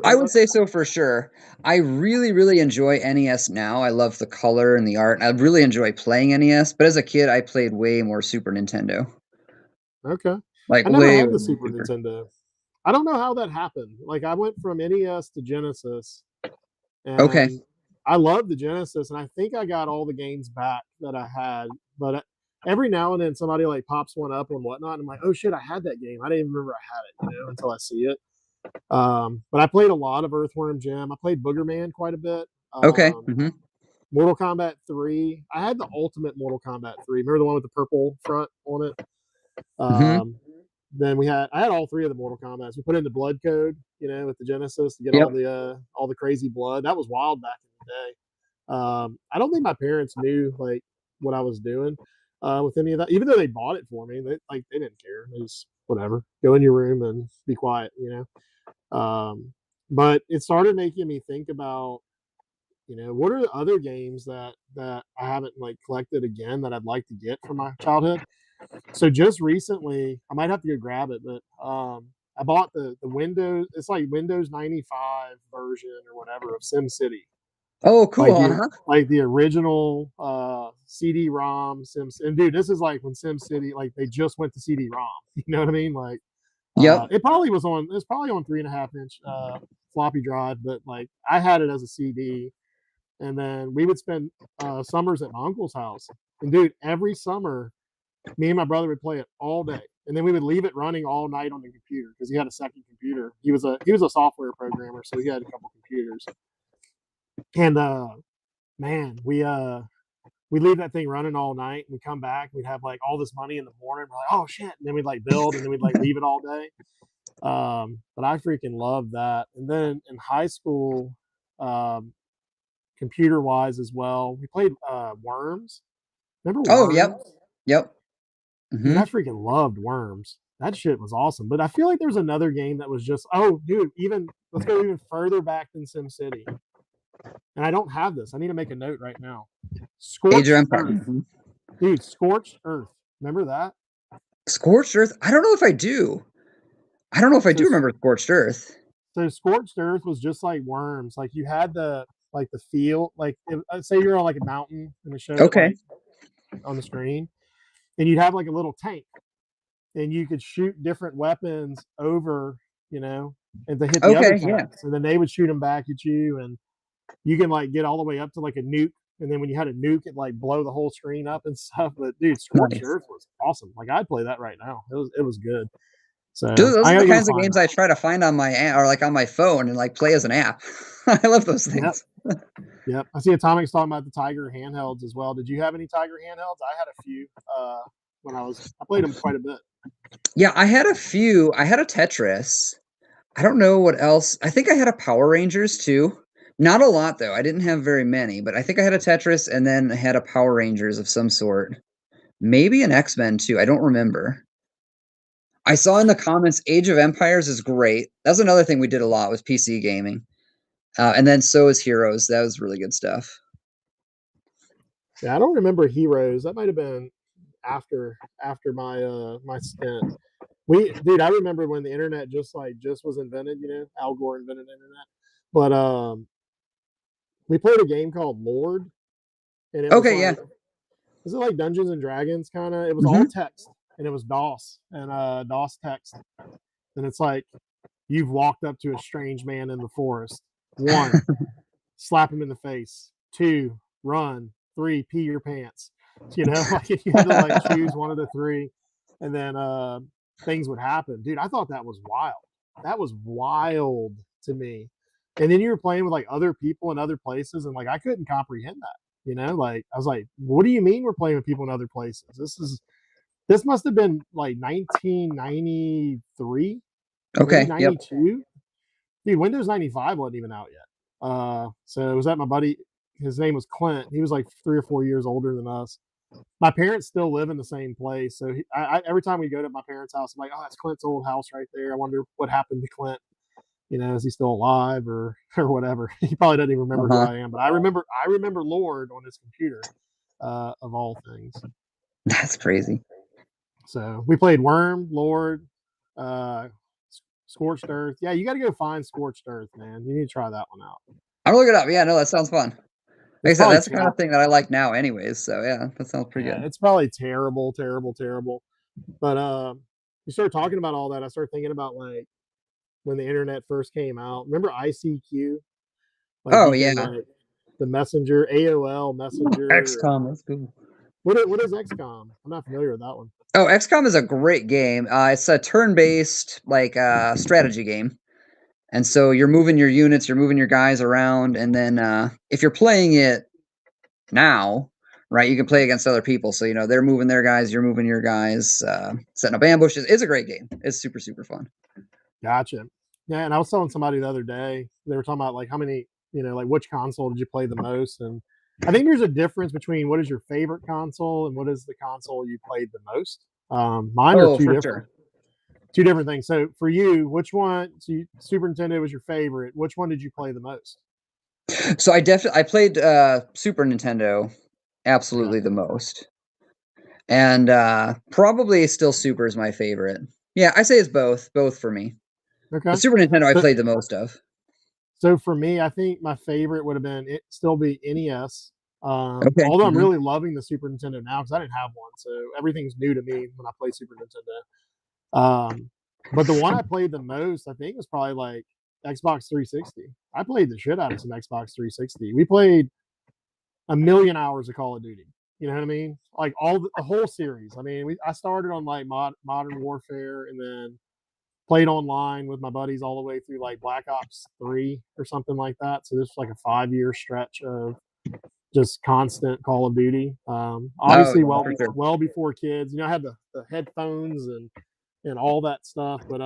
[SPEAKER 2] I would say so for sure. I really, really enjoy NES now. I love the color and the art. I really enjoy playing NES, but as a kid, I played way more Super Nintendo.
[SPEAKER 1] Okay.
[SPEAKER 2] Like
[SPEAKER 1] I never
[SPEAKER 2] way
[SPEAKER 1] had the Super Nintendo. I don't know how that happened. Like I went from NES to Genesis,
[SPEAKER 2] Okay.
[SPEAKER 1] and I love the Genesis, and I think I got all the games back that I had. But every now and then somebody like pops one up and whatnot, and I'm like, "Oh shit, I had that game. I didn't even remember I had it," until I see it. But I played a lot of Earthworm Jim. I played Boogerman quite a bit.
[SPEAKER 2] Okay.
[SPEAKER 1] Mortal Kombat 3. I had the ultimate Mortal Kombat 3. Remember the one with the purple front on it? Then I had all three of the Mortal Kombats. We put in the blood code, with the Genesis to get all the crazy blood. That was wild back in the day. I don't think my parents knew like what I was doing with any of that. Even though they bought it for me, they didn't care. They just whatever. Go in your room and be quiet, But it started making me think about, what are the other games that I haven't like collected again that I'd like to get from my childhood. So just recently, I might have to go grab it, but I bought the Windows. It's like Windows 95 version or whatever of SimCity.
[SPEAKER 2] Oh, cool.
[SPEAKER 1] Like the original CD-ROM Sims. And dude, this is like when SimCity, like they just went to CD-ROM. You know what I mean? Like, it probably was on 3.5-inch floppy drive, but like I had it as a CD. And then we would spend summers at my uncle's house. And dude, every summer, me and my brother would play it all day, and then we would leave it running all night on the computer because he had a second computer. He was a software programmer, so he had a couple computers. And man, we leave that thing running all night. And we come back, we'd have like all this money in the morning. We're like, oh shit! And then we'd like build, and then we'd like leave it all day. But I freaking loved that. And then in high school, computer wise as well, we played Worms. Remember Worms?
[SPEAKER 2] Yep.
[SPEAKER 1] Dude, I freaking loved Worms. That shit was awesome. But I feel like there's another game that was just, dude, let's go even further back than SimCity. And I don't have this. I need to make a note right now. Scorched Earth. Dude, Scorched Earth. Remember that?
[SPEAKER 2] Scorched Earth? I don't know if I do. I don't know if I do remember Scorched Earth.
[SPEAKER 1] So Scorched Earth was just like Worms. Like you had the field, like say you're on like a mountain and it showed like, on the screen. And you'd have like a little tank, and you could shoot different weapons over, and to hit the other tanks, and then they would shoot them back at you, and you can like get all the way up to like a nuke, and then when you had a nuke, it like blow the whole screen up and stuff. But dude, Scorched Earth was awesome. Like I'd play that right now. It was good. So
[SPEAKER 2] Dude, those
[SPEAKER 1] I
[SPEAKER 2] are
[SPEAKER 1] gotta
[SPEAKER 2] the
[SPEAKER 1] go
[SPEAKER 2] kinds of
[SPEAKER 1] find
[SPEAKER 2] games
[SPEAKER 1] that.
[SPEAKER 2] I try to find on my or like on my phone and like play as an app. I love those
[SPEAKER 1] Yep.
[SPEAKER 2] things.
[SPEAKER 1] Yep. I see Atomic's talking about the Tiger handhelds as well. Did you have any Tiger handhelds? I had a few when I played them quite a bit.
[SPEAKER 2] Yeah, I had a few. I had a Tetris. I don't know what else. I think I had a Power Rangers too. Not a lot though. I didn't have very many, but I think I had a Tetris and then I had a Power Rangers of some sort. Maybe an X-Men too. I don't remember. I saw in the comments Age of Empires is great. That's another thing we did a lot with PC gaming. And then so is Heroes. That was really good stuff.
[SPEAKER 1] Yeah, I don't remember Heroes. That might have been after my my stint. Dude, I remember when the internet just was invented. Al Gore invented the internet. But we played a game called Lord, and it was
[SPEAKER 2] Okay, yeah.
[SPEAKER 1] like, is it like Dungeons and Dragons kind of? It was all
[SPEAKER 2] Mhm.
[SPEAKER 1] text, and it was DOS and DOS text, and it's like you've walked up to a strange man in the forest. 1, slap him in the face. 2, run. 3, pee your pants. Like you had to like choose one of the 3, and then things would happen. Dude, I thought that was wild. That was wild to me. And then you were playing with like other people in other places, and like I couldn't comprehend that. Like I was like, what do you mean we're playing with people in other places? This must have been like 1993, maybe
[SPEAKER 2] Okay, yep.
[SPEAKER 1] 92. Dude, Windows 95 wasn't even out yet. So it was at my buddy. His name was Clint. He was like 3 or 4 years older than us. My parents still live in the same place, so every time we go to my parents' house, I'm like, "Oh, that's Clint's old house right there. I wonder what happened to Clint. Is he still alive or or whatever?" He probably doesn't even remember who
[SPEAKER 2] Uh-huh.
[SPEAKER 1] I am, but I remember Lord on his computer, of all things.
[SPEAKER 2] That's crazy.
[SPEAKER 1] So we played Worm, Lord, uh, Scorched Earth. Yeah, you got to go find Scorched Earth, man. You need to try that one out.
[SPEAKER 2] I'll look it up. Yeah, no, that sounds fun. Like I
[SPEAKER 1] It's
[SPEAKER 2] said,
[SPEAKER 1] probably
[SPEAKER 2] that's the kind of
[SPEAKER 1] terrible.
[SPEAKER 2] thing that I like now anyways. So yeah, that sounds pretty
[SPEAKER 1] Yeah,
[SPEAKER 2] good.
[SPEAKER 1] it's probably terrible, terrible, terrible. But you start talking about all that, I start thinking about like when the internet first came out. Remember ICQ? Like
[SPEAKER 2] Oh
[SPEAKER 1] you could
[SPEAKER 2] yeah.
[SPEAKER 1] like the Messenger, AOL Messenger.
[SPEAKER 2] XCOM, that's cool.
[SPEAKER 1] What is XCOM? I'm not familiar with that one.
[SPEAKER 2] Oh, XCOM is a great game. It's a turn-based like strategy game. And so you're moving your units, you're moving your guys around, and then if you're playing it now, right, you can play against other people. So they're moving their guys, you're moving your guys, setting up ambushes. It's a great game. It's super, super fun.
[SPEAKER 1] Gotcha. Yeah, and I was telling somebody the other day, they were talking about like how many, like which console did you play the most? And I think there's a difference between what is your favorite console and what is the console you played the most. Mine are
[SPEAKER 2] Oh,
[SPEAKER 1] two
[SPEAKER 2] for
[SPEAKER 1] different.
[SPEAKER 2] sure.
[SPEAKER 1] Two different things. So for you, which one? So Super Nintendo was your favorite. Which one did you play the most?
[SPEAKER 2] So I played Super Nintendo
[SPEAKER 1] Okay.
[SPEAKER 2] absolutely the most. And probably still Super is my favorite. Yeah, I say it's both for me.
[SPEAKER 1] Okay.
[SPEAKER 2] The Super Nintendo I
[SPEAKER 1] So,
[SPEAKER 2] played the most of.
[SPEAKER 1] so for me, I think my favorite would have been still be NES.
[SPEAKER 2] Okay.
[SPEAKER 1] Although I'm
[SPEAKER 2] Mhm.
[SPEAKER 1] really loving the Super Nintendo now because I didn't have one, so everything's new to me when I play Super Nintendo. But the one I played the most, I think, was probably like Xbox 360. I played the shit out of some Xbox 360. We played a million hours of Call of Duty. You know what I mean? Like the whole series. I mean, I started on like Modern Warfare and then played online with my buddies all the way through like Black Ops 3 or something like that. So this was like a 5 year stretch of just constant Call of Duty.
[SPEAKER 2] Oh,
[SPEAKER 1] Obviously,
[SPEAKER 2] yeah, for sure.
[SPEAKER 1] well before kids. I had the headphones and all that stuff. But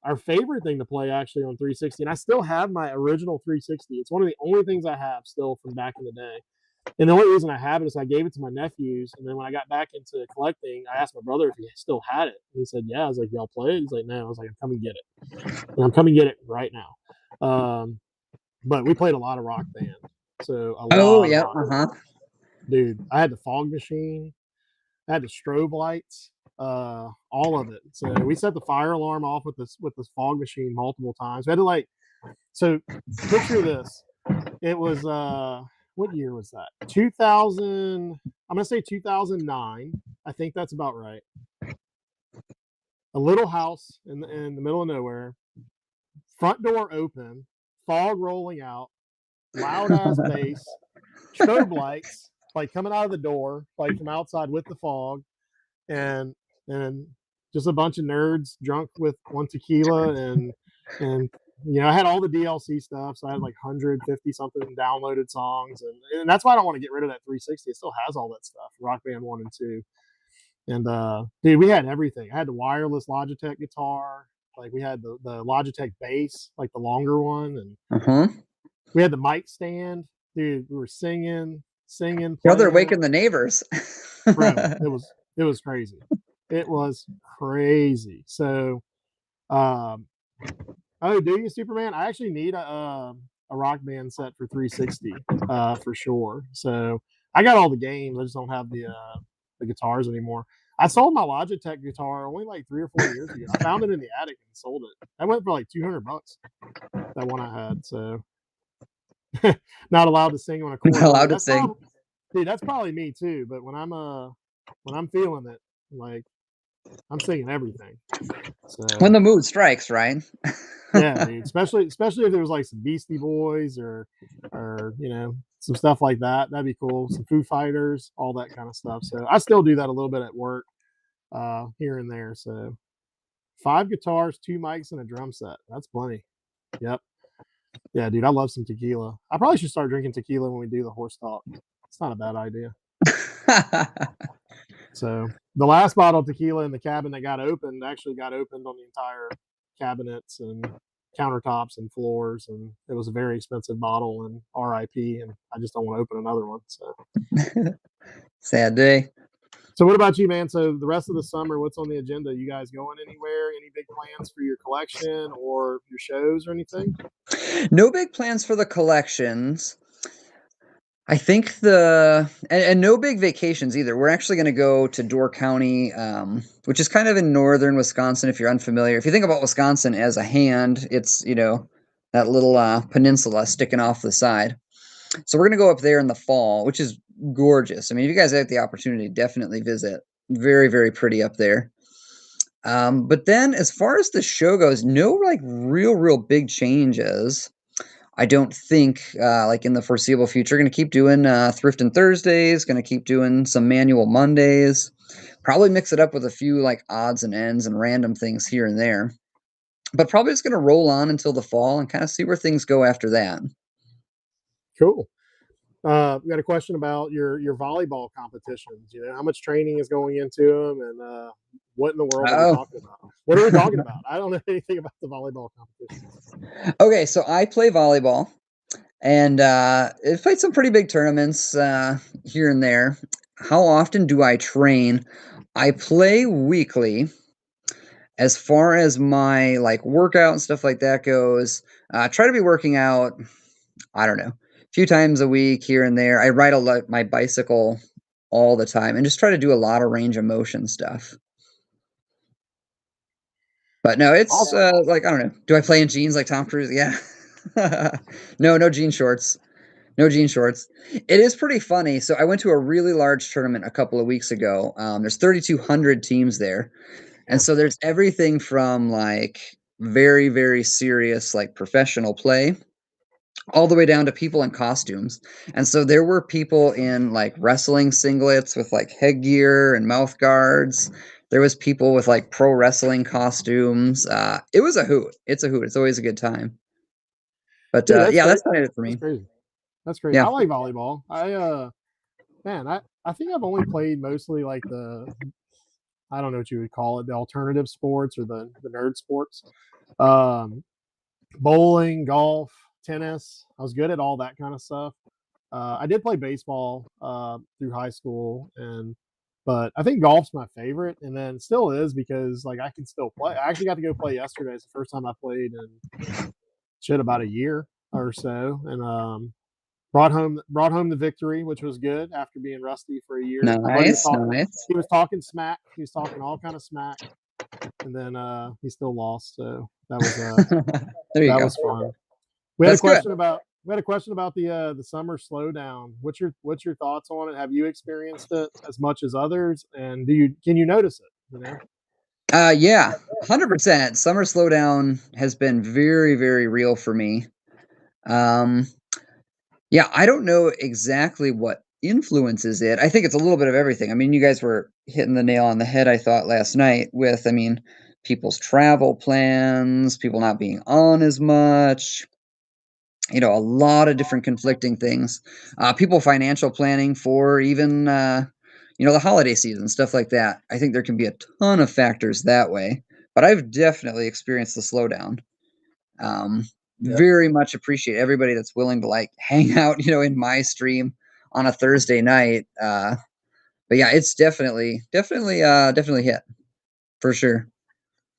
[SPEAKER 1] our favorite thing to play actually on 360, and I still have my original 360. It's one of the only things I have still from back in the day. And the only reason I have it is I gave it to my nephews. And then when I got back into collecting, I asked my brother if he still had it. And he said, yeah. I was like, y'all play it? He's like, no. I was like, I'm coming to get it. And I'm coming to get it right now. But we played a lot of Rock Band. So a
[SPEAKER 2] Oh,
[SPEAKER 1] lot of
[SPEAKER 2] yeah.
[SPEAKER 1] Rock
[SPEAKER 2] Uh-huh.
[SPEAKER 1] Band. Dude, I had the fog machine. I had the strobe lights, all of it. So we set the fire alarm off with this fog machine multiple times. We had to like, so picture this. It was what year was that? 2000. I'm gonna say 2009. I think that's about right. A little house in the middle of nowhere. Front door open. Fog rolling out. Loud ass bass. Strobe lights like coming out of the door, like from outside with the fog, and just a bunch of nerds drunk with one tequila, and I had all the DLC stuff, so I had like 150 something downloaded songs, and that's why I don't want to get rid of that 360. It still has all that stuff, Rock Band 1 and 2. And dude, we had everything. I had the wireless Logitech guitar, like we had the Logitech bass, like the longer one, and we had the mic stand. Dude, we were singing.
[SPEAKER 2] They're waking the neighbors.
[SPEAKER 1] Bro, it was crazy. It was crazy. So, oh, do you, Superman? I actually need a Rock Band set for 360 for sure. So I got all the games. I just don't have the guitars anymore. I sold my Logitech guitar only like 3 or 4 years ago. I found it in the attic and sold it. I went for like $200. That one I had. So not allowed to sing on a chord.
[SPEAKER 2] Not allowed to sing.
[SPEAKER 1] Dude, that's probably me too. But when I'm feeling it, like I'm singing everything. So
[SPEAKER 2] when the mood strikes, right?
[SPEAKER 1] Yeah, dude. Especially if there was like some Beastie Boys or some stuff like that. That'd be cool. Some Foo Fighters, all that kind of stuff. So I still do that a little bit at work, here and there. So 5 guitars, 2 mics, and a drum set. That's plenty. Yep. Yeah, dude. I love some tequila. I probably should start drinking tequila when we do the Horsetalk. It's not a bad idea. So the last bottle of tequila in the cabin that got opened actually got opened on the entire cabinets and countertops and floors, and it was a very expensive bottle, and RIP, and I just don't want to open another one. So
[SPEAKER 2] sad day.
[SPEAKER 1] So what about you, man? So the rest of the summer, what's on the agenda? You guys going anywhere? Any big plans for your collection or your shows or anything?
[SPEAKER 2] No big plans for the collections. I think and no big vacations either. We're actually going to go to Door County, which is kind of in northern Wisconsin. If you're unfamiliar, if you think about Wisconsin as a hand, it's that little peninsula sticking off the side. So we're going to go up there in the fall, which is gorgeous. I mean, if you guys have the opportunity, definitely visit. Very, very pretty up there. But then as far as the show goes, no like real big changes. I don't think like in the foreseeable future. Going to keep doing Thriftin Thursdays, going to keep doing some manual Mondays, probably mix it up with a few like odds and ends and random things here and there, but probably just going to roll on until the fall and kind of see where things go after that.
[SPEAKER 1] Cool. We got a question about your volleyball competitions. How much training is going into them, and what in the world are we talking about? What are we talking about? I don't know anything about the volleyball competitions.
[SPEAKER 2] Okay, so I play volleyball, and I've played some pretty big tournaments here and there. How often do I train? I play weekly. As far as my like workout and stuff like that goes, try to be working out, I don't know, a few times a week here and there. I ride my bicycle all the time and just try to do a lot of range of motion stuff. But no, it's like, I don't know. Do I play in jeans like Tom Cruise? Yeah. No jean shorts. No jean shorts. It is pretty funny. So I went to a really large tournament a couple of weeks ago. There's 3,200 teams there. And so there's everything from like very, very serious, like professional play, all the way down to people in costumes. And so there were people in like wrestling singlets with like headgear and mouth guards. There was people with like pro wrestling costumes. It was a hoot. It's a hoot. It's always a good time. But
[SPEAKER 1] Dude,
[SPEAKER 2] that's kind of it for me.
[SPEAKER 1] That's crazy.
[SPEAKER 2] Yeah.
[SPEAKER 1] I like volleyball. I think I've only played mostly like I don't know what you would call it, the alternative sports or the nerd sports. Bowling, golf, tennis. I was good at all that kind of stuff. I did play baseball through high school, but I think golf's my favorite, and then it still is because like I can still play. I actually got to go play yesterday. It's the first time I played in about a year or so, and brought home the victory, which was good after being rusty for a year.
[SPEAKER 2] Nice.
[SPEAKER 1] He was talking smack. He was talking all kind of smack, and then he still lost. So that was that was fun. We had a question about the summer slowdown. What's your thoughts on it? Have you experienced it as much as others, and can you notice it?
[SPEAKER 2] Yeah, 100%. Summer slowdown has been very, very real for me. Yeah, I don't know exactly what influences it. I think it's a little bit of everything. I mean, you guys were hitting the nail on the head, I thought, last night with, I mean, people's travel plans, people not being on as much, a lot of different conflicting things. People financial planning for even, the holiday season, stuff like that. I think there can be a ton of factors that way, but I've definitely experienced the slowdown. Um,
[SPEAKER 1] Yep.
[SPEAKER 2] Very much appreciate everybody that's willing to like hang out, in my stream on a Thursday night. But yeah, it's definitely hit for sure.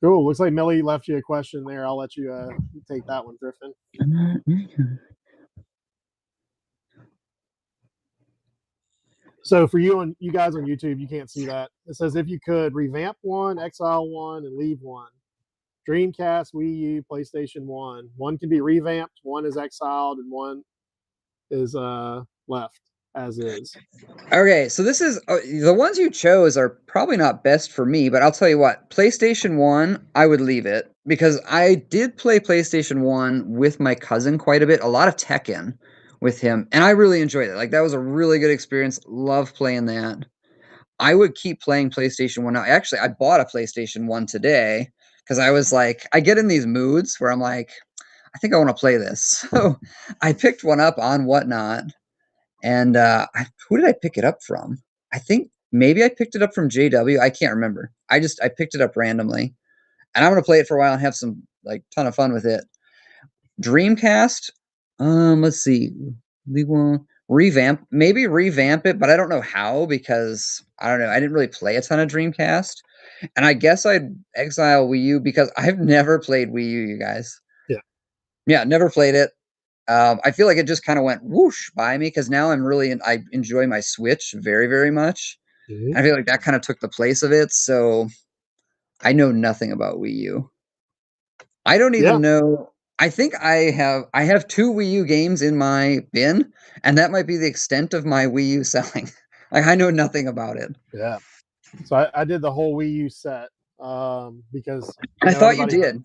[SPEAKER 1] Cool. Looks like Millie left you a question there. I'll let you take that one, Thriftn. So for you guys on YouTube, you can't see that. It says if you could revamp one, exile one, and leave one. Dreamcast, Wii U, PlayStation 1. One can be revamped, one is exiled, and one is left as is.
[SPEAKER 2] Okay, so this is the ones you chose are probably not best for me, but I'll tell you what, PlayStation 1, I would leave it because I did play PlayStation 1 with my cousin quite a bit, a lot of Tekken with him, and I really enjoyed it. Like that was a really good experience. Love playing that. I would keep playing PlayStation 1. Now, actually, I bought a PlayStation 1 today because I was like, I get in these moods where I'm like, I think I want to play this. So I picked one up on Whatnot. And who did I pick it up from? I think maybe I picked it up from JW. I can't remember. I picked it up randomly. And I'm going to play it for a while and have some like ton of fun with it. Dreamcast, let's see. We will maybe revamp it, but I don't know how because I don't know. I didn't really play a ton of Dreamcast. And I guess I'd exile Wii U because I've never played Wii U, you guys.
[SPEAKER 1] Yeah.
[SPEAKER 2] Yeah, never played it. I feel like it just kind of went whoosh by me because now I enjoy my Switch very, very much.
[SPEAKER 1] Mm-hmm.
[SPEAKER 2] I feel like that kind of took the place of it. So I know nothing about Wii U. I don't even know. I think I have 2 Wii U games in my bin, and that might be the extent of my Wii U selling. Like I know nothing about it.
[SPEAKER 1] Yeah. So I did the whole Wii U set because
[SPEAKER 2] I thought you did.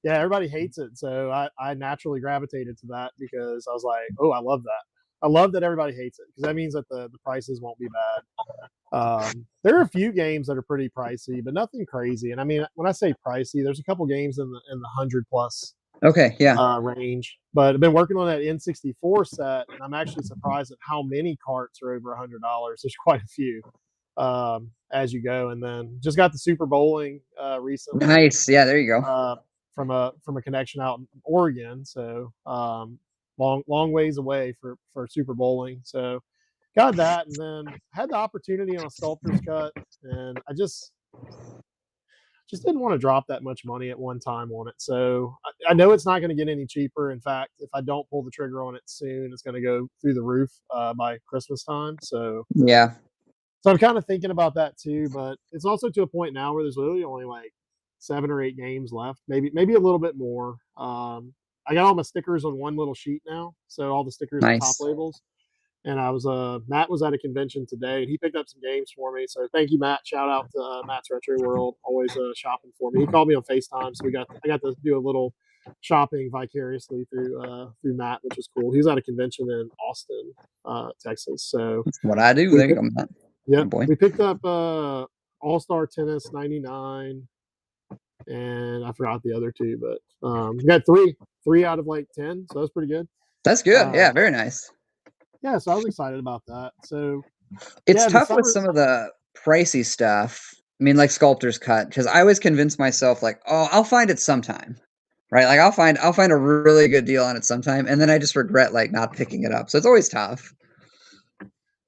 [SPEAKER 1] Yeah, everybody hates it. So I naturally gravitated to that because I was like, oh, I love that. I love that everybody hates it because that means that the prices won't be bad. There are a few games that are pretty pricey, but nothing crazy. And I mean, when I say pricey, there's a couple games in the 100+
[SPEAKER 2] Okay, yeah.
[SPEAKER 1] range. But I've been working on that N64 set, and I'm actually surprised at how many carts are over $100. There's quite a few as you go. And then just got the Super Bowling recently.
[SPEAKER 2] Nice. Yeah, there you go.
[SPEAKER 1] From a connection out in Oregon, so long ways away for Super Bowling. So got that, and then had the opportunity on a Sculptor's Cut, and I just didn't want to drop that much money at one time on it. So I know it's not going to get any cheaper. In fact, if I don't pull the trigger on it soon, it's going to go through the roof by Christmas time. So
[SPEAKER 2] yeah.
[SPEAKER 1] So I'm kind of thinking about that too, but it's also to a point now where there's literally only like 7 or 8 games left, maybe a little bit more. I got all my stickers on one little sheet now, so all the stickers and top labels. And I was Matt was at a convention today, and he picked up some games for me. So thank you, Matt. Shout out to Matt's Retro World, always shopping for me. He called me on FaceTime, so I got to do a little shopping vicariously through Matt, which is cool. He was at a convention in Austin, Texas. So
[SPEAKER 2] that's what I do. There you go, Matt.
[SPEAKER 1] Yeah, we picked up All-Star Tennis 99, and I forgot the other 2, but we got 3 out of like 10, so that's pretty good.
[SPEAKER 2] That's good. Yeah, very nice.
[SPEAKER 1] Yeah, so I was excited about that. So
[SPEAKER 2] it's tough with some of the pricey stuff. I mean, like Sculptor's Cut, because I always convince myself, like, oh, I'll find it sometime, right? Like I'll find a really good deal on it sometime, and then I just regret like not picking it up. So it's always tough.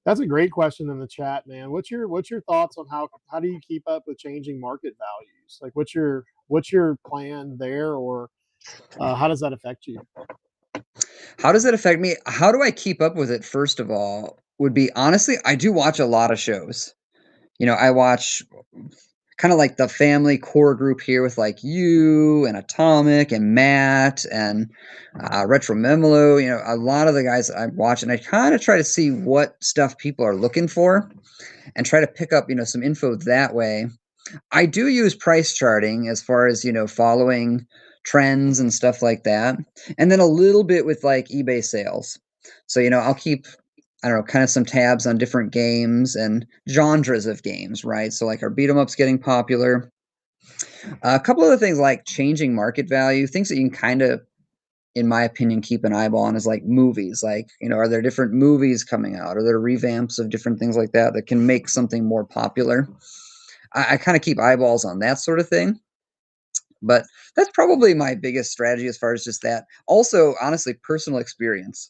[SPEAKER 1] That's a great question in the chat, man. What's your thoughts on how do you keep up with changing market values? Like, what's your plan there, or how does that affect you?
[SPEAKER 2] How does it affect me? How do I keep up with it? First of all, would be honestly, I do watch a lot of shows. I watch kind of like the family core group here with like you and Atomic and Matt and Retro Memolo, a lot of the guys that I watch, and I kind of try to see what stuff people are looking for and try to pick up, some info that way. I do use price charting as far as, following trends and stuff like that. And then a little bit with like eBay sales. So, I'll keep I don't know, kind of some tabs on different games and genres of games, right? So like, are beat 'em ups getting popular? A couple other things like changing market value, things that you can kind of, in my opinion, keep an eyeball on is like movies. Like, are there different movies coming out? Are there revamps of different things like that that can make something more popular? I kind of keep eyeballs on that sort of thing. But that's probably my biggest strategy as far as just that. Also, honestly, personal experience,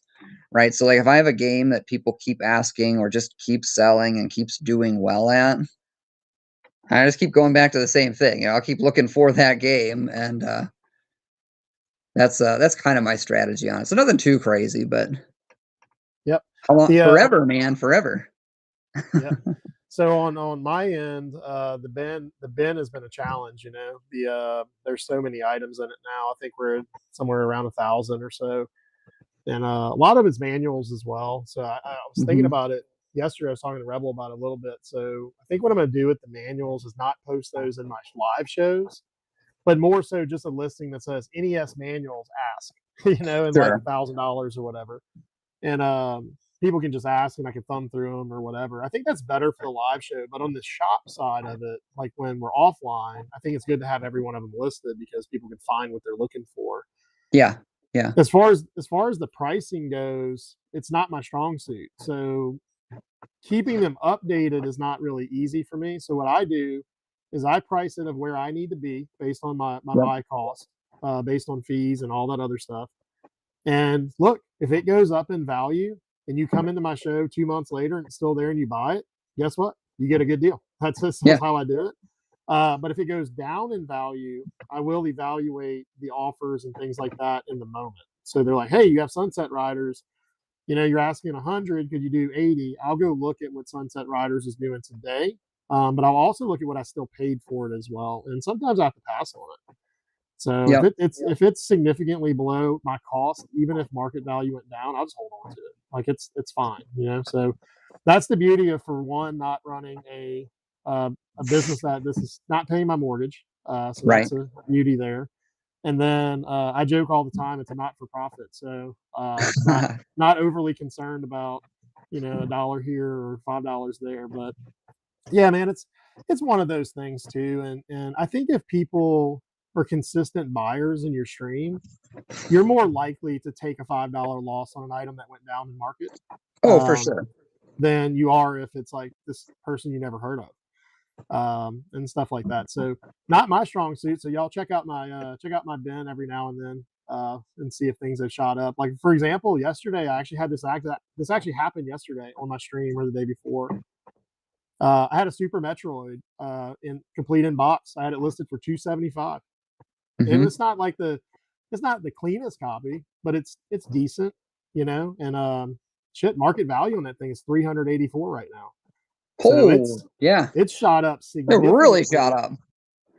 [SPEAKER 2] right? So, like, if I have a game that people keep asking or just keeps selling and keeps doing well at, I just keep going back to the same thing. I'll keep looking for that game, and that's kind of my strategy on it. So nothing too crazy, but
[SPEAKER 1] Yep.
[SPEAKER 2] I want
[SPEAKER 1] The
[SPEAKER 2] forever, man, forever.
[SPEAKER 1] yeah. So on my end, the bin has been a challenge. There's so many items in it now. I think we're somewhere around 1,000 or so, and a lot of it's manuals as well. So I was thinking about it yesterday. I was talking to Rebel about it a little bit. So I think what I'm going to do with the manuals is not post those in my live shows, but more so just a listing that says NES manuals ask, and like
[SPEAKER 2] Sure.
[SPEAKER 1] $1,000 or whatever, and people can just ask and I can thumb through them or whatever. I think that's better for the live show. But on the shop side of it, like when we're offline, I think it's good to have every one of them listed because people can find what they're looking for.
[SPEAKER 2] Yeah. Yeah.
[SPEAKER 1] As far as the pricing goes, it's not my strong suit. So keeping them updated is not really easy for me. So what I do is I price it of where I need to be based on my
[SPEAKER 2] Yep.
[SPEAKER 1] buy cost, based on fees and all that other stuff. And look, if it goes up in value and you come into my show 2 months later and it's still there and you buy it, guess what? You get a good deal. That's
[SPEAKER 2] Yeah.
[SPEAKER 1] how I do it. But if it goes down in value, I will evaluate the offers and things like that in the moment. So they're like, hey, you have Sunset Riders. You're asking 100. Could you do 80? I'll go look at what Sunset Riders is doing today. But I'll also look at what I still paid for it as well. And sometimes I have to pass on it. So
[SPEAKER 2] Yep.
[SPEAKER 1] if it's significantly below my cost, even if market value went down, I'll just hold on to it. Like it's fine, So that's the beauty of, for one, not running a business that this is not paying my mortgage. So
[SPEAKER 2] Right.
[SPEAKER 1] that's a beauty there. And then I joke all the time it's a not for profit, so not overly concerned about $1 here or $5 there. But yeah, man, it's one of those things too. And I think if people are consistent buyers in your stream, you're more likely to take a $5 loss on an item that went down in market
[SPEAKER 2] Oh, for sure.
[SPEAKER 1] than you are if it's like this person you never heard of, and stuff like that. So not my strong suit. So y'all check out my bin every now and then, and see if things have shot up. Like for example, yesterday I actually had this actually happened yesterday on my stream or the day before. I had a Super Metroid in complete in box. I had it listed for $275. And it's not the cleanest copy, but it's decent, and shit, market value on that thing is 384 right now. So
[SPEAKER 2] yeah.
[SPEAKER 1] it's shot up
[SPEAKER 2] It
[SPEAKER 1] significantly.
[SPEAKER 2] really shot up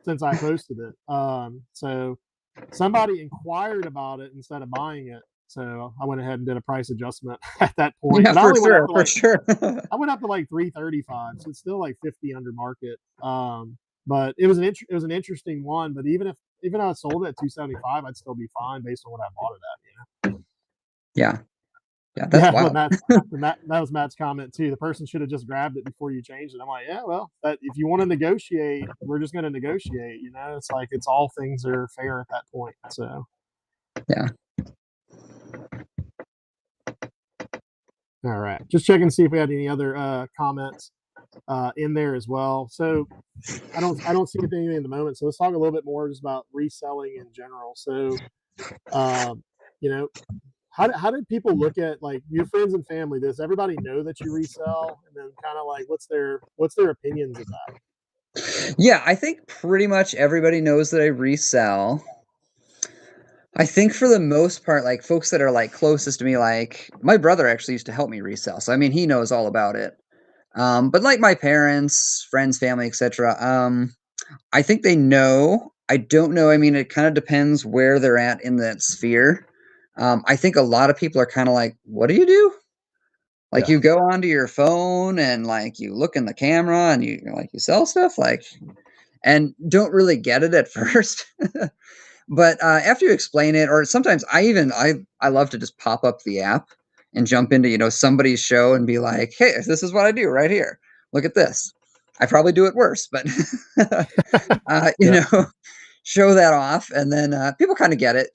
[SPEAKER 1] Since I posted it. So somebody inquired about it instead of buying it. So I went ahead and did a price adjustment at that point.
[SPEAKER 2] Yeah,
[SPEAKER 1] But I only went up to
[SPEAKER 2] for sure.
[SPEAKER 1] I went up to like 335, so it's still like 50 under market. But it was an interesting one. But even if I sold it at 275, I'd still be fine based on what I bought it at.
[SPEAKER 2] Yeah. Yeah, that's wild.
[SPEAKER 1] That was Matt's comment too. The person should have just grabbed it before you changed it. I'm like, yeah, well, if you want to negotiate, we're just going to negotiate. It's like it's all things are fair at that point. So
[SPEAKER 2] yeah.
[SPEAKER 1] All right, just checking to see if we had any other comments in there as well. So I don't see anything in the moment. So let's talk a little bit more just about reselling in general. So you know, how did people look at, like, your friends and family? Does everybody know that you resell? And then kind of like what's their opinions of that?
[SPEAKER 2] Yeah, I think pretty much everybody knows that I resell. I think for the most part, like folks that are like closest to me, like my brother actually used to help me resell. So I mean, he knows all about it. But like my parents, friends, family, etc. I think they know. I don't know. I mean, it kind of depends where they're at in that sphere. I think a lot of people are kind of like, "What do you do?" Like
[SPEAKER 1] Yeah.
[SPEAKER 2] you go onto your phone and like you look in the camera and you sell stuff, like, and don't really get it at first. But after you explain it, or sometimes I love to just pop up the app and jump into, somebody's show and be like, hey, this is what I do right here. Look at this. I probably do it worse, but
[SPEAKER 1] Yeah.
[SPEAKER 2] show that off, and then people kind of get it.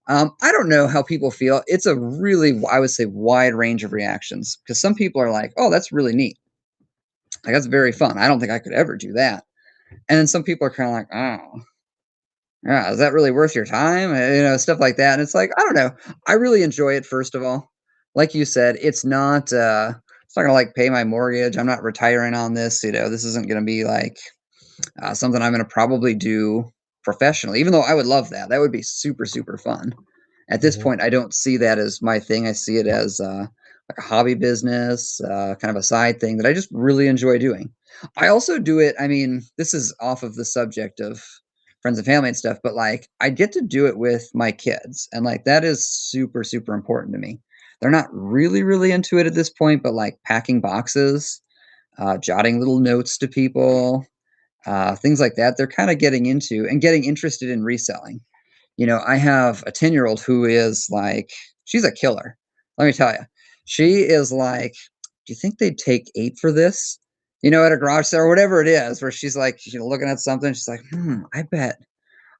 [SPEAKER 2] I don't know how people feel. It's a really, I would say, wide range of reactions, because some people are like, oh, that's really neat. Like, that's very fun. I don't think I could ever do that. And then some people are kind of like, oh, yeah, is that really worth your time? Stuff like that. And it's like, I don't know. I really enjoy it, first of all. Like you said, it's not gonna like pay my mortgage. I'm not retiring on this. This isn't gonna be like something I'm gonna probably do professionally, even though I would love that. That would be super, super fun. At this
[SPEAKER 1] Mhm.
[SPEAKER 2] point, I don't see that as my thing. I see it as like a hobby business, kind of a side thing that I just really enjoy doing. I also do it. I mean, this is off of the subject of friends and family and stuff, but like I get to do it with my kids, and like that is super, super important to me. They're not really, really into it at this point, but like packing boxes, jotting little notes to people, things like that, they're kind of getting into and getting interested in reselling. I have a 10-year-old who is like, she's a killer. Let me tell you. She is like, do you think they'd take 8 for this? At a garage sale or whatever it is, where she's like, looking at something, she's like,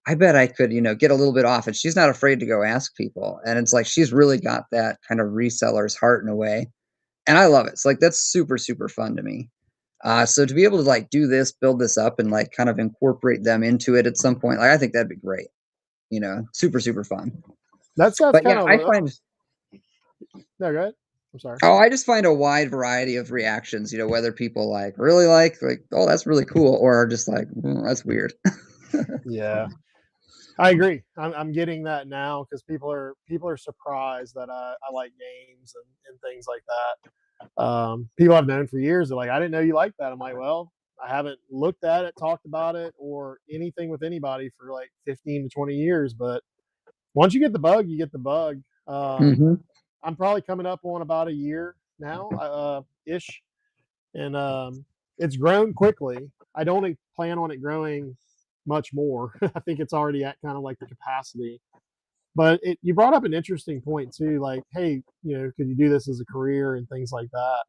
[SPEAKER 2] I bet I could, get a little bit off. And she's not afraid to go ask people. And it's like she's really got that kind of reseller's heart in a way. And I love it. It's like that's super, super fun to me. So to be able to like do this, build this up, and like kind of incorporate them into it at some point, like I think that'd be great. Super, super fun.
[SPEAKER 1] That stuff's
[SPEAKER 2] But
[SPEAKER 1] kind
[SPEAKER 2] yeah,
[SPEAKER 1] of
[SPEAKER 2] I find
[SPEAKER 1] no, go ahead. I'm sorry.
[SPEAKER 2] oh, I just find a wide variety of reactions, whether people like really like, oh, that's really cool, or are just like, that's weird.
[SPEAKER 1] Yeah, I agree. I'm getting that now because people are surprised that I like games and things like that. People I've known for years are like, I didn't know you liked that. I'm like, well, I haven't looked at it, talked about it, or anything with anybody for like 15 to 20 years. But once you get the bug, you get the bug.
[SPEAKER 2] Hmm.
[SPEAKER 1] I'm probably coming up on about a year now, ish, and it's grown quickly. I don't plan on it growing much more. I think it's already at kind of like the capacity. But you brought up an interesting point too, like, hey, could you do this as a career and things like that?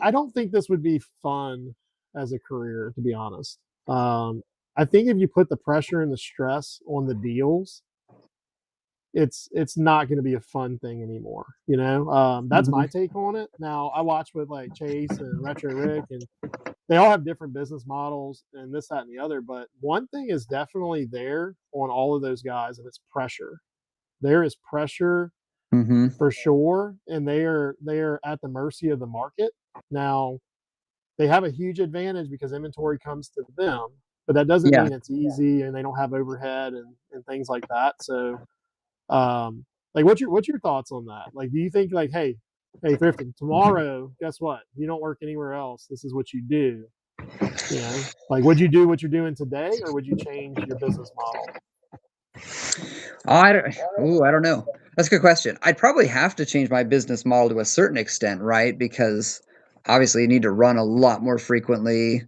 [SPEAKER 1] I don't think this would be fun as a career, to be honest. I think if you put the pressure and the stress on the deals, it's not going to be a fun thing anymore. That's
[SPEAKER 2] Hmm.
[SPEAKER 1] my take on it. Now I watch with like Chase and Retro Rick, and they all have different business models and this, that, and the other. But one thing is definitely there on all of those guys, and it's pressure. There is pressure
[SPEAKER 2] Hmm.
[SPEAKER 1] for sure, and they are at the mercy of the market. Now they have a huge advantage because inventory comes to them, but that doesn't
[SPEAKER 2] Yeah.
[SPEAKER 1] mean it's easy and they don't have overhead and things like that. So like what's your thoughts on that? Like, do you think like, hey, Thrifton, tomorrow, guess what? You don't work anywhere else. This is what you do. Like, would you do what you're doing today, or would you change your business model?
[SPEAKER 2] I don't, ooh, I don't know. That's a good question. I'd probably have to change my business model to a certain extent, right? Because obviously you need to run a lot more frequently,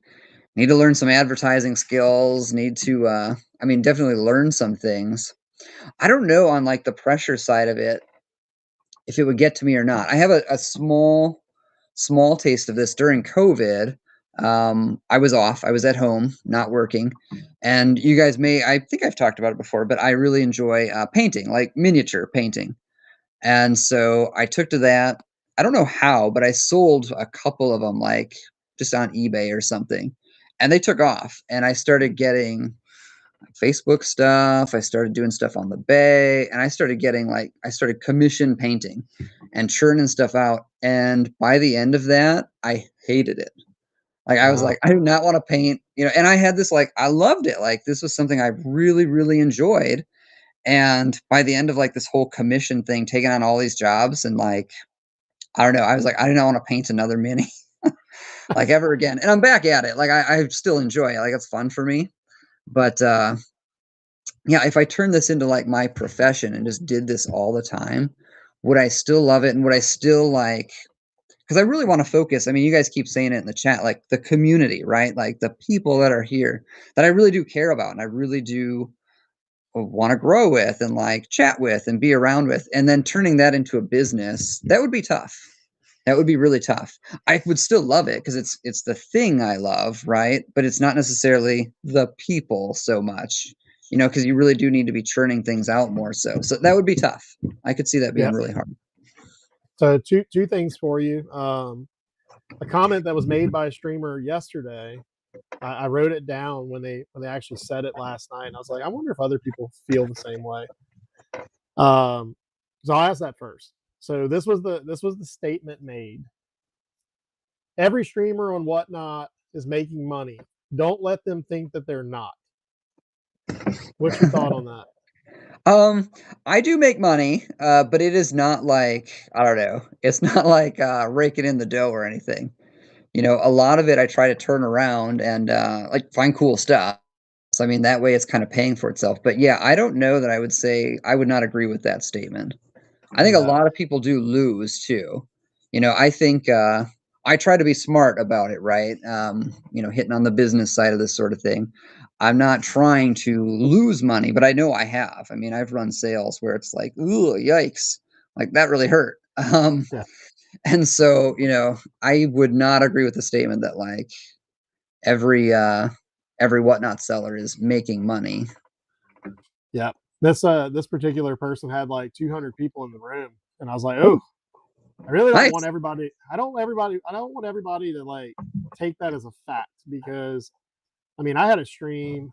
[SPEAKER 2] need to learn some advertising skills, need to I mean, definitely learn some things. I don't know on like the pressure side of it if it would get to me or not. I have a small taste of this during COVID. I was off. I was at home, not working. And you guys I think I've talked about it before, but I really enjoy painting, like miniature painting. And so I took to that. I don't know how, but I sold a couple of them, like just on eBay or something. And they took off. And I started getting Facebook stuff. I started doing stuff on the bay, and I started commission painting and churning stuff out. And by the end of that, I hated it. Like I was
[SPEAKER 1] Uh,
[SPEAKER 2] like, I do not want to paint, and I had this like I loved it. Like this was something I really, really enjoyed. And by the end of like this whole commission thing, taking on all these jobs and like I don't know, I was like, I do not want to paint another mini like ever again. And I'm back at it. Like I still enjoy it. Like it's fun for me. But yeah, if I turned this into like my profession and just did this all the time, would I still love it? And would I still like, because I really want to focus. I mean, you guys keep saying it in the chat, like the community, right? Like the people that are here that I really do care about. And I really do want to grow with and like chat with and be around with, and then turning that into a business, that would be tough. That would be really tough. I would still love it because it's the thing I love, right? But it's not necessarily the people so much, because you really do need to be churning things out more so. So that would be tough. I could see that being
[SPEAKER 1] Yeah.
[SPEAKER 2] really hard.
[SPEAKER 1] So two things for you. A comment that was made by a streamer yesterday. I wrote it down when they actually said it last night, and I was like, I wonder if other people feel the same way. So I'll ask that first. So this was the statement made. Every streamer on Whatnot is making money. Don't let them think that they're not. What's your thought on that?
[SPEAKER 2] I do make money, but it is not like, I don't know, it's not like raking in the dough or anything. A lot of it I try to turn around and like find cool stuff. So I mean that way it's kind of paying for itself. But yeah, I don't know that I would say I would not agree with that statement. I think a
[SPEAKER 1] Yeah.
[SPEAKER 2] lot of people do lose too. I think I try to be smart about it, right? Hitting on the business side of this sort of thing. I'm not trying to lose money, but I know I have. I mean, I've run sales where it's like, ooh, yikes, like that really hurt.
[SPEAKER 1] Yeah.
[SPEAKER 2] And so, I would not agree with the statement that like every whatnot seller is making money.
[SPEAKER 1] Yeah. This particular person had like 200 people in the room, and I was like, oh, I really don't
[SPEAKER 2] Nice.
[SPEAKER 1] want everybody. I don't want everybody to like take that as a fact, because I mean, I had a stream.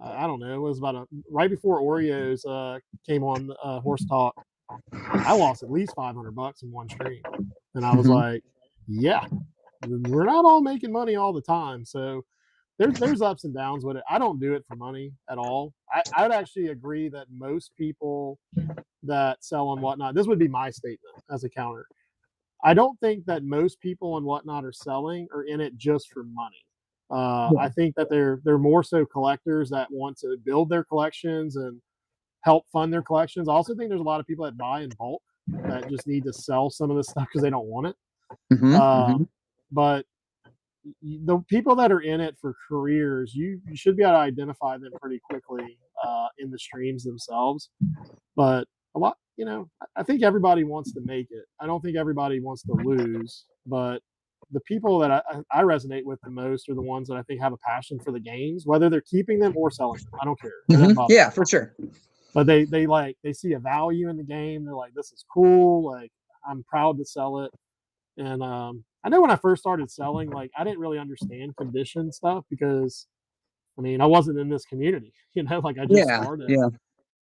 [SPEAKER 1] I don't know. It was about right before Oreos came on Horsetalk. I lost at least $500 in one stream, and I was
[SPEAKER 2] Mhm.
[SPEAKER 1] like, yeah, we're not all making money all the time. So there's ups and downs with it. I don't do it for money at all. I would actually agree that most people that sell on Whatnot, this would be my statement as a counter. I don't think that most people on Whatnot are selling or in it just for money. I think that they're more so collectors that want to build their collections and help fund their collections. I also think there's a lot of people that buy in bulk that just need to sell some of this stuff because they don't want it.
[SPEAKER 2] Mhm.
[SPEAKER 1] But the people that are in it for careers, you should be able to identify them pretty quickly in the streams themselves. But a lot, I think everybody wants to make it. I don't think everybody wants to lose, but the people that I resonate with the most are the ones that I think have a passion for the games, whether they're keeping them or selling them. I don't care. It doesn't bother me.
[SPEAKER 2] Yeah, for sure.
[SPEAKER 1] But they see a value in the game. They're like, this is cool. Like, I'm proud to sell it. And I know when I first started selling, like, I didn't really understand condition stuff because I mean, I wasn't in this community, like I just
[SPEAKER 2] Yeah,
[SPEAKER 1] started.
[SPEAKER 2] yeah.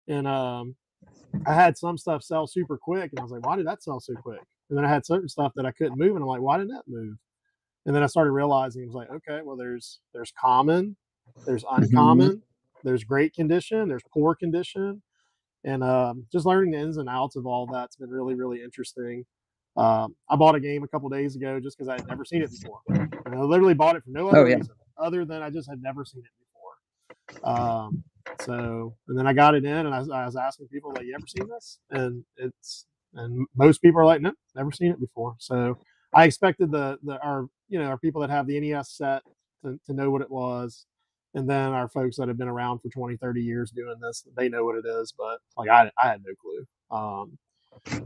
[SPEAKER 1] And I had some stuff sell super quick, and I was like, why did that sell so quick? And then I had certain stuff that I couldn't move, and I'm like, why didn't that move? And then I started realizing, it was like, okay, well, there's common, there's
[SPEAKER 2] Mhm.
[SPEAKER 1] uncommon, there's great condition, there's poor condition, and just learning the ins and outs of all that's been really, really interesting. I bought a game a couple days ago just because I had never seen it before. And I literally bought it for no
[SPEAKER 2] Oh,
[SPEAKER 1] other
[SPEAKER 2] yeah.
[SPEAKER 1] reason other than I just had never seen it before. So, and then I got it in, and I was asking people like, "You ever seen this?" And most people are like, "No, never seen it before." So I expected our people that have the NES set to know what it was, and then our folks that have been around for 20, 30 years doing this, they know what it is. But like I had no clue.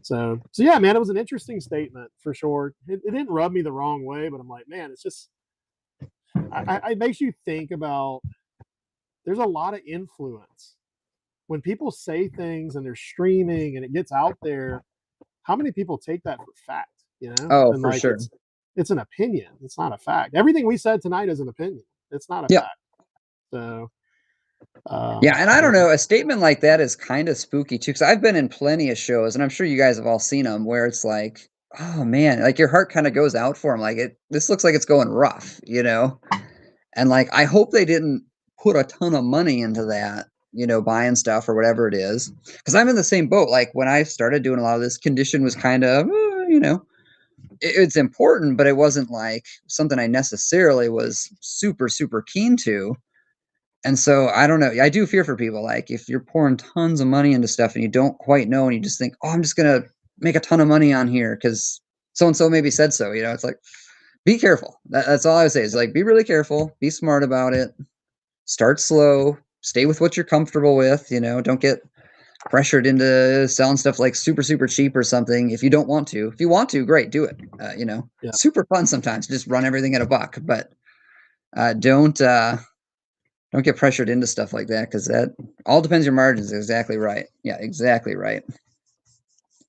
[SPEAKER 1] So yeah, man, it was an interesting statement for sure. It didn't rub me the wrong way, but I'm like, man, it's just it makes you think about. There's a lot of influence when people say things and they're streaming and it gets out there. How many people take that for fact?
[SPEAKER 2] Oh,
[SPEAKER 1] And
[SPEAKER 2] for
[SPEAKER 1] like
[SPEAKER 2] sure.
[SPEAKER 1] it's an opinion. It's not a fact. Everything we said tonight is an opinion. It's not a
[SPEAKER 2] Yep.
[SPEAKER 1] fact. So
[SPEAKER 2] Yeah, and I
[SPEAKER 1] yeah,
[SPEAKER 2] don't know, a statement like that is kinda spooky too, because 'cause I've been in plenty of shows, and I'm sure you guys have all seen them, where it's like, "Oh, man," like, your heart kinda goes out for them. Like, this looks like it's going rough, you know? And, like, I hope they didn't put a ton of money into that, buying stuff or whatever it is. Because 'cause I'm in the same boat. Like, when I started doing a lot of this, condition was kind of, it's important, but it wasn't, like, something I necessarily was super, super keen to. And so, I don't know, I do fear for people, like, if you're pouring tons of money into stuff and you don't quite know and you just think, "Oh, I'm just gonna make a ton of money on here because so and so maybe said so," it's like, be careful. That's all I would say is, like, be really careful, be smart about it, start slow, stay with what you're comfortable with. Don't get pressured into selling stuff like super, super cheap or something if you don't want to. If you want to, great, do it.
[SPEAKER 1] Yeah.
[SPEAKER 2] Super fun sometimes, just run everything at a buck, but don't get pressured into stuff like that, because that all depends your margins. Exactly right. Yeah, exactly right.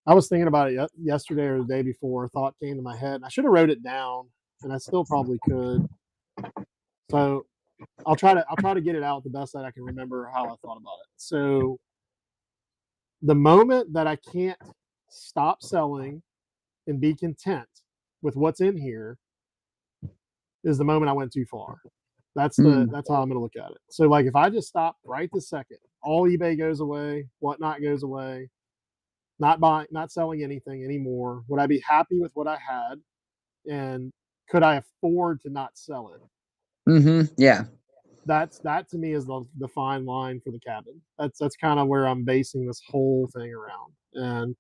[SPEAKER 1] I was thinking about it yesterday or the day before. A thought came to my head, and I should have wrote it down, and I still probably could. So I'll try to get it out the best that I can remember how I thought about it. So the moment that I can't stop selling and be content with what's in here is the moment I went too far. That's how I'm going to look at it. So like if I just stop right this second, all eBay goes away, whatnot goes away, not selling anything anymore, would I be happy with what I had, and could I afford to not sell it?
[SPEAKER 2] Yeah.
[SPEAKER 1] That to me is the fine line for the cabin. That's kind of where I'm basing this whole thing around. And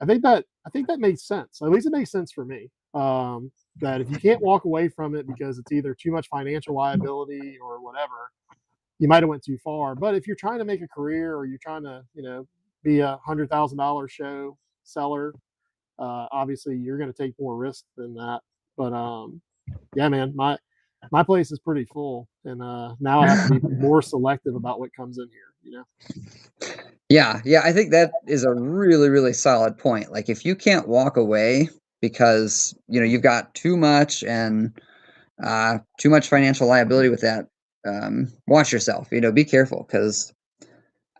[SPEAKER 1] I think that makes sense. At least it makes sense for me. That if you can't walk away from it because it's either too much financial liability or whatever, you might have went too far. But if you're trying to make a career, or you're trying to, be $100,000 show seller, obviously you're going to take more risk than that. But yeah, man, my place is pretty full, and now I have to be more selective about what comes in here.
[SPEAKER 2] Yeah, I think that is a really, really solid point. Like, if you can't walk away because, you've got too much and too much financial liability with that, watch yourself, be careful, because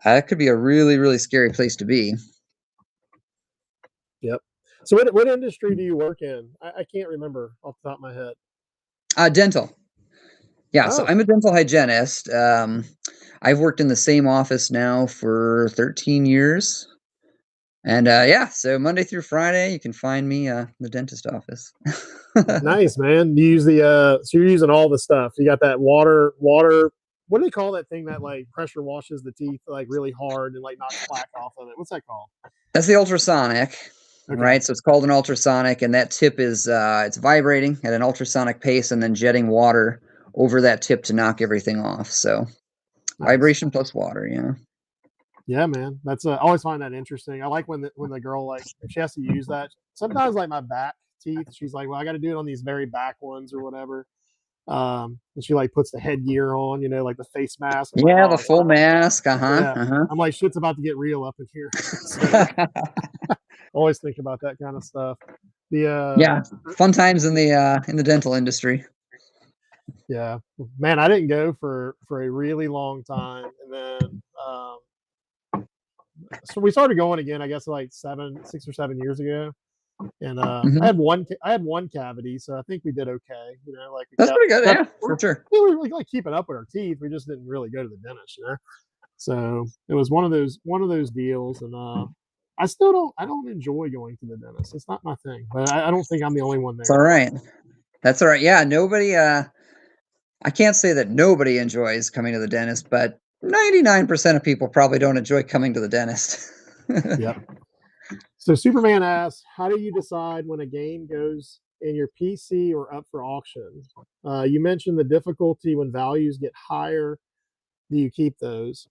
[SPEAKER 2] that could be a really, really scary place to be.
[SPEAKER 1] Yep. So what industry do you work in? I can't remember off the top of my head.
[SPEAKER 2] Dental. Yeah, so
[SPEAKER 1] Oh,
[SPEAKER 2] I'm a dental hygienist. I've worked in the same office now for 13 years. And yeah, so Monday through Friday, you can find me in the dentist office.
[SPEAKER 1] nice, man. You use the so you're using all the stuff. You got that water. What do they call that thing that like pressure washes the teeth like really hard and like knocks plaque off of it? What's that called?
[SPEAKER 2] That's the ultrasonic,
[SPEAKER 1] Okay.
[SPEAKER 2] right? So it's called an ultrasonic, and that tip is it's vibrating at an ultrasonic pace and then jetting water over that tip to knock everything off. So
[SPEAKER 1] Nice.
[SPEAKER 2] vibration plus water, yeah.
[SPEAKER 1] Yeah, man. That's I always find that interesting. I like when the girl, like, if she has to use that. Sometimes like my back teeth, she's like, well, I got to do it on these very back ones or whatever. And she like puts the headgear on, like the face mask. I'm like,
[SPEAKER 2] Yeah, the
[SPEAKER 1] oh,
[SPEAKER 2] full mask.
[SPEAKER 1] yeah.
[SPEAKER 2] Uh-huh.
[SPEAKER 1] I'm like, shit's about to get real up in here. So always think about that kind of stuff.
[SPEAKER 2] Yeah, fun times in the dental industry.
[SPEAKER 1] Yeah, man, I didn't go for a really long time, and then so we started going again, I guess like 6 or 7 years ago. And I had one cavity, so I think we did okay. Like
[SPEAKER 2] That's pretty good, yeah, for sure.
[SPEAKER 1] We were like keeping up with our teeth. We just didn't really go to the dentist. So it was one of those deals. And I don't enjoy going to the dentist. It's not my thing. But I don't think I'm the only one there.
[SPEAKER 2] It's all right. That's all right. Yeah, nobody. I can't say that nobody enjoys coming to the dentist, but 99% of people probably don't enjoy coming to the dentist.
[SPEAKER 1] Yep. So Superman asks, how do you decide when a game goes in your PC or up for auction? You mentioned the difficulty when values get higher. Do you keep those?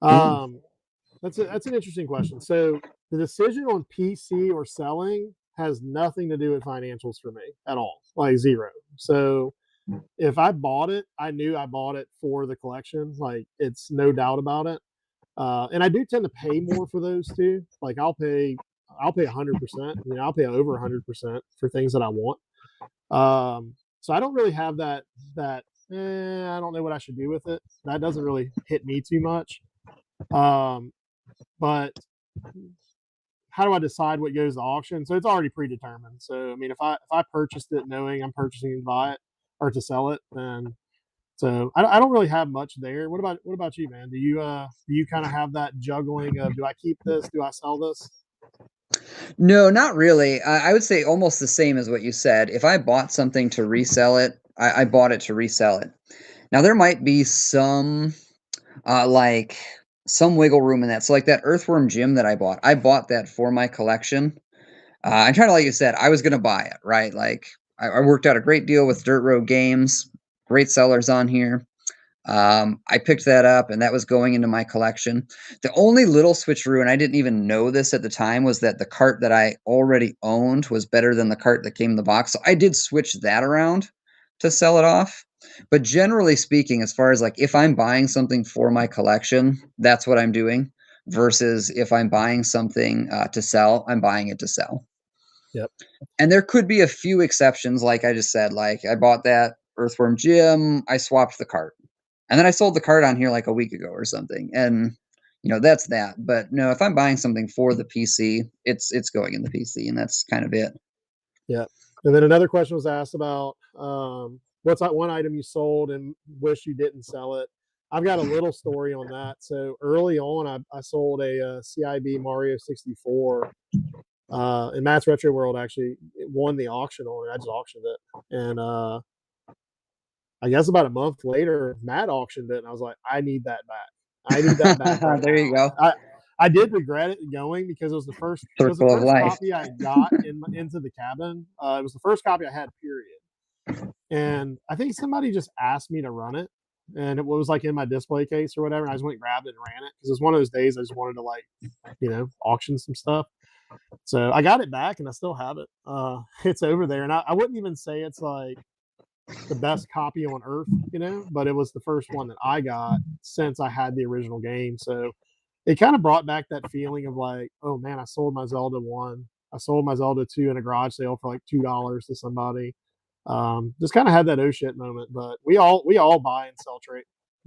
[SPEAKER 1] That's an interesting question. So the decision on PC or selling has nothing to do with financials for me at all, like zero. So if I bought it, I knew I bought it for the collection. Like, it's no doubt about it. And I do tend to pay more for those too. Like I'll pay 100%. I'll pay over 100% for things that I want. So I don't really have that. I don't know what I should do with it. That doesn't really hit me too much. But how do I decide what goes to auction? So it's already predetermined. So I mean, if I purchased it knowing I'm purchasing to buy it or to sell it, then so I don't really have much there. What about you, man? Do you kind of have that juggling of, do I keep this? Do I sell this?
[SPEAKER 2] No, not really. I would say almost the same as what you said. If I bought something to resell it, I bought it to resell it. Now there might be some like some wiggle room in that. So like that Earthworm Jim that I bought that for my collection. And kind of like you said, I was gonna buy it, right? Like I worked out a great deal with Dirt Road Games, great sellers on here. I picked that up, and that was going into my collection. The only little switcheroo, and I didn't even know this at the time, was that the cart that I already owned was better than the cart that came in the box. So I did switch that around to sell it off. But generally speaking, as far as like if I'm buying something for my collection, that's what I'm doing. Versus if I'm buying something to sell, I'm buying it to sell.
[SPEAKER 1] Yep.
[SPEAKER 2] And there could be a few exceptions, like I just said, like I bought that Earthworm Jim, I swapped the cart. And then I sold the cart on here like a week ago or something. And that's that. But no, if I'm buying something for the PC, it's going in the PC, and that's kind of it.
[SPEAKER 1] Yeah. And then another question was asked about what's that one item you sold and wish you didn't sell it. I've got a little story on that. So early on, I sold a CIB Mario 64. And Matt's Retro World actually won the auction on it. I just auctioned it. And I guess about a month later, Matt auctioned it. And I was like, I need that back. I need that back. Right
[SPEAKER 2] There you go.
[SPEAKER 1] I did regret it going because it was the first
[SPEAKER 2] Circle of life.
[SPEAKER 1] copy I got into the cabin. It was the first copy I had, period. And I think somebody just asked me to run it, and it was like in my display case or whatever. And I just went and grabbed it and ran it because it was one of those days I just wanted to like, auction some stuff. So I got it back and I still have it. It's over there, and I wouldn't even say it's like the best copy on earth, but it was the first one that I got since I had the original game. So it kind of brought back that feeling of like, oh man, I sold my Zelda 1. I sold my Zelda 2 in a garage sale for like $2 to somebody. Just kind of had that oh shit moment. But we all buy and sell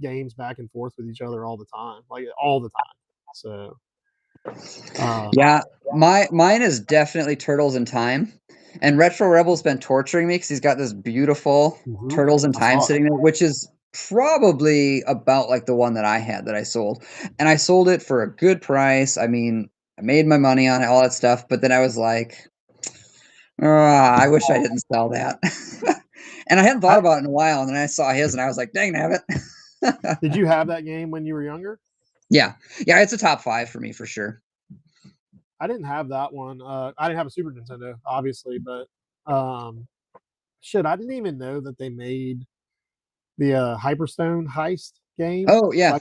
[SPEAKER 1] games back and forth with each other all the time, like all the time. So
[SPEAKER 2] yeah, mine is definitely Turtles in Time. And Retro Rebel's been torturing me because he's got this beautiful Turtles in Time sitting there, which is probably about like the one that I had that I sold. And I sold it for a good price. I mean, I made my money on it, all that stuff. But then I was like, I wish I didn't sell that. And I hadn't thought about it in a while. And then I saw his and I was like, dang nabbit.
[SPEAKER 1] Did you have that game when you were younger?
[SPEAKER 2] Yeah. Yeah, it's a top 5 for me for sure.
[SPEAKER 1] I didn't have that one. I didn't have a Super Nintendo, obviously, but shit, I didn't even know that they made the Hyperstone heist game.
[SPEAKER 2] Oh yeah.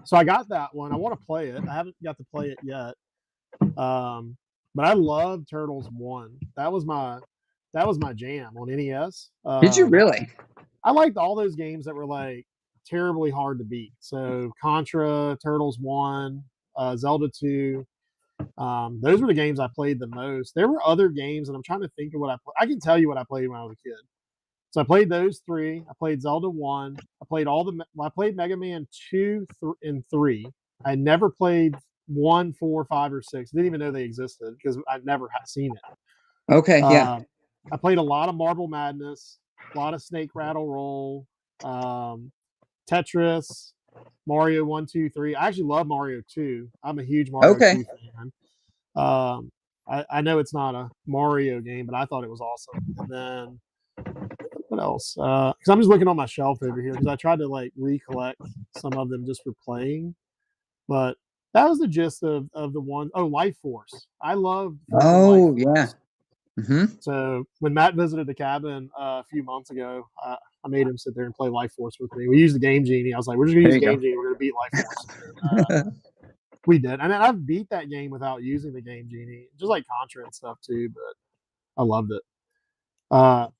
[SPEAKER 1] So I got that one. I want to play it. I haven't got to play it yet. But I love Turtles 1. That was my jam on NES.
[SPEAKER 2] Did you really?
[SPEAKER 1] I liked all those games that were like terribly hard to beat. So Contra, Turtles 1, Zelda 2. Those were the games I played the most. There were other games, and I'm trying to think of what I played. I can tell you what I played when I was a kid. So I played those 3. I played Zelda 1. I played Mega Man 2 and 3. I never played 1, 4, 5, or 6. Didn't even know they existed because I'd never seen it.
[SPEAKER 2] Okay, yeah.
[SPEAKER 1] I played a lot of Marble Madness, a lot of Snake Rattle Roll, Tetris, Mario 1, 2, 3. I actually love Mario 2. I'm a huge Mario 2 fan. I know it's not a Mario game, but I thought it was awesome. And then what else? Because I'm just looking on my shelf over here because I tried to like recollect some of them just for playing. But that was the gist of the one. Oh, Life Force. I love.
[SPEAKER 2] Oh yeah.
[SPEAKER 1] So when Matt visited the cabin a few months ago, I made him sit there and play Life Force with me. We used the Game Genie. I was like, we're just going to use Game Genie. We're going to beat Life Force. And, we did. And I've beat that game without using the Game Genie, just like Contra and stuff too, but I loved it.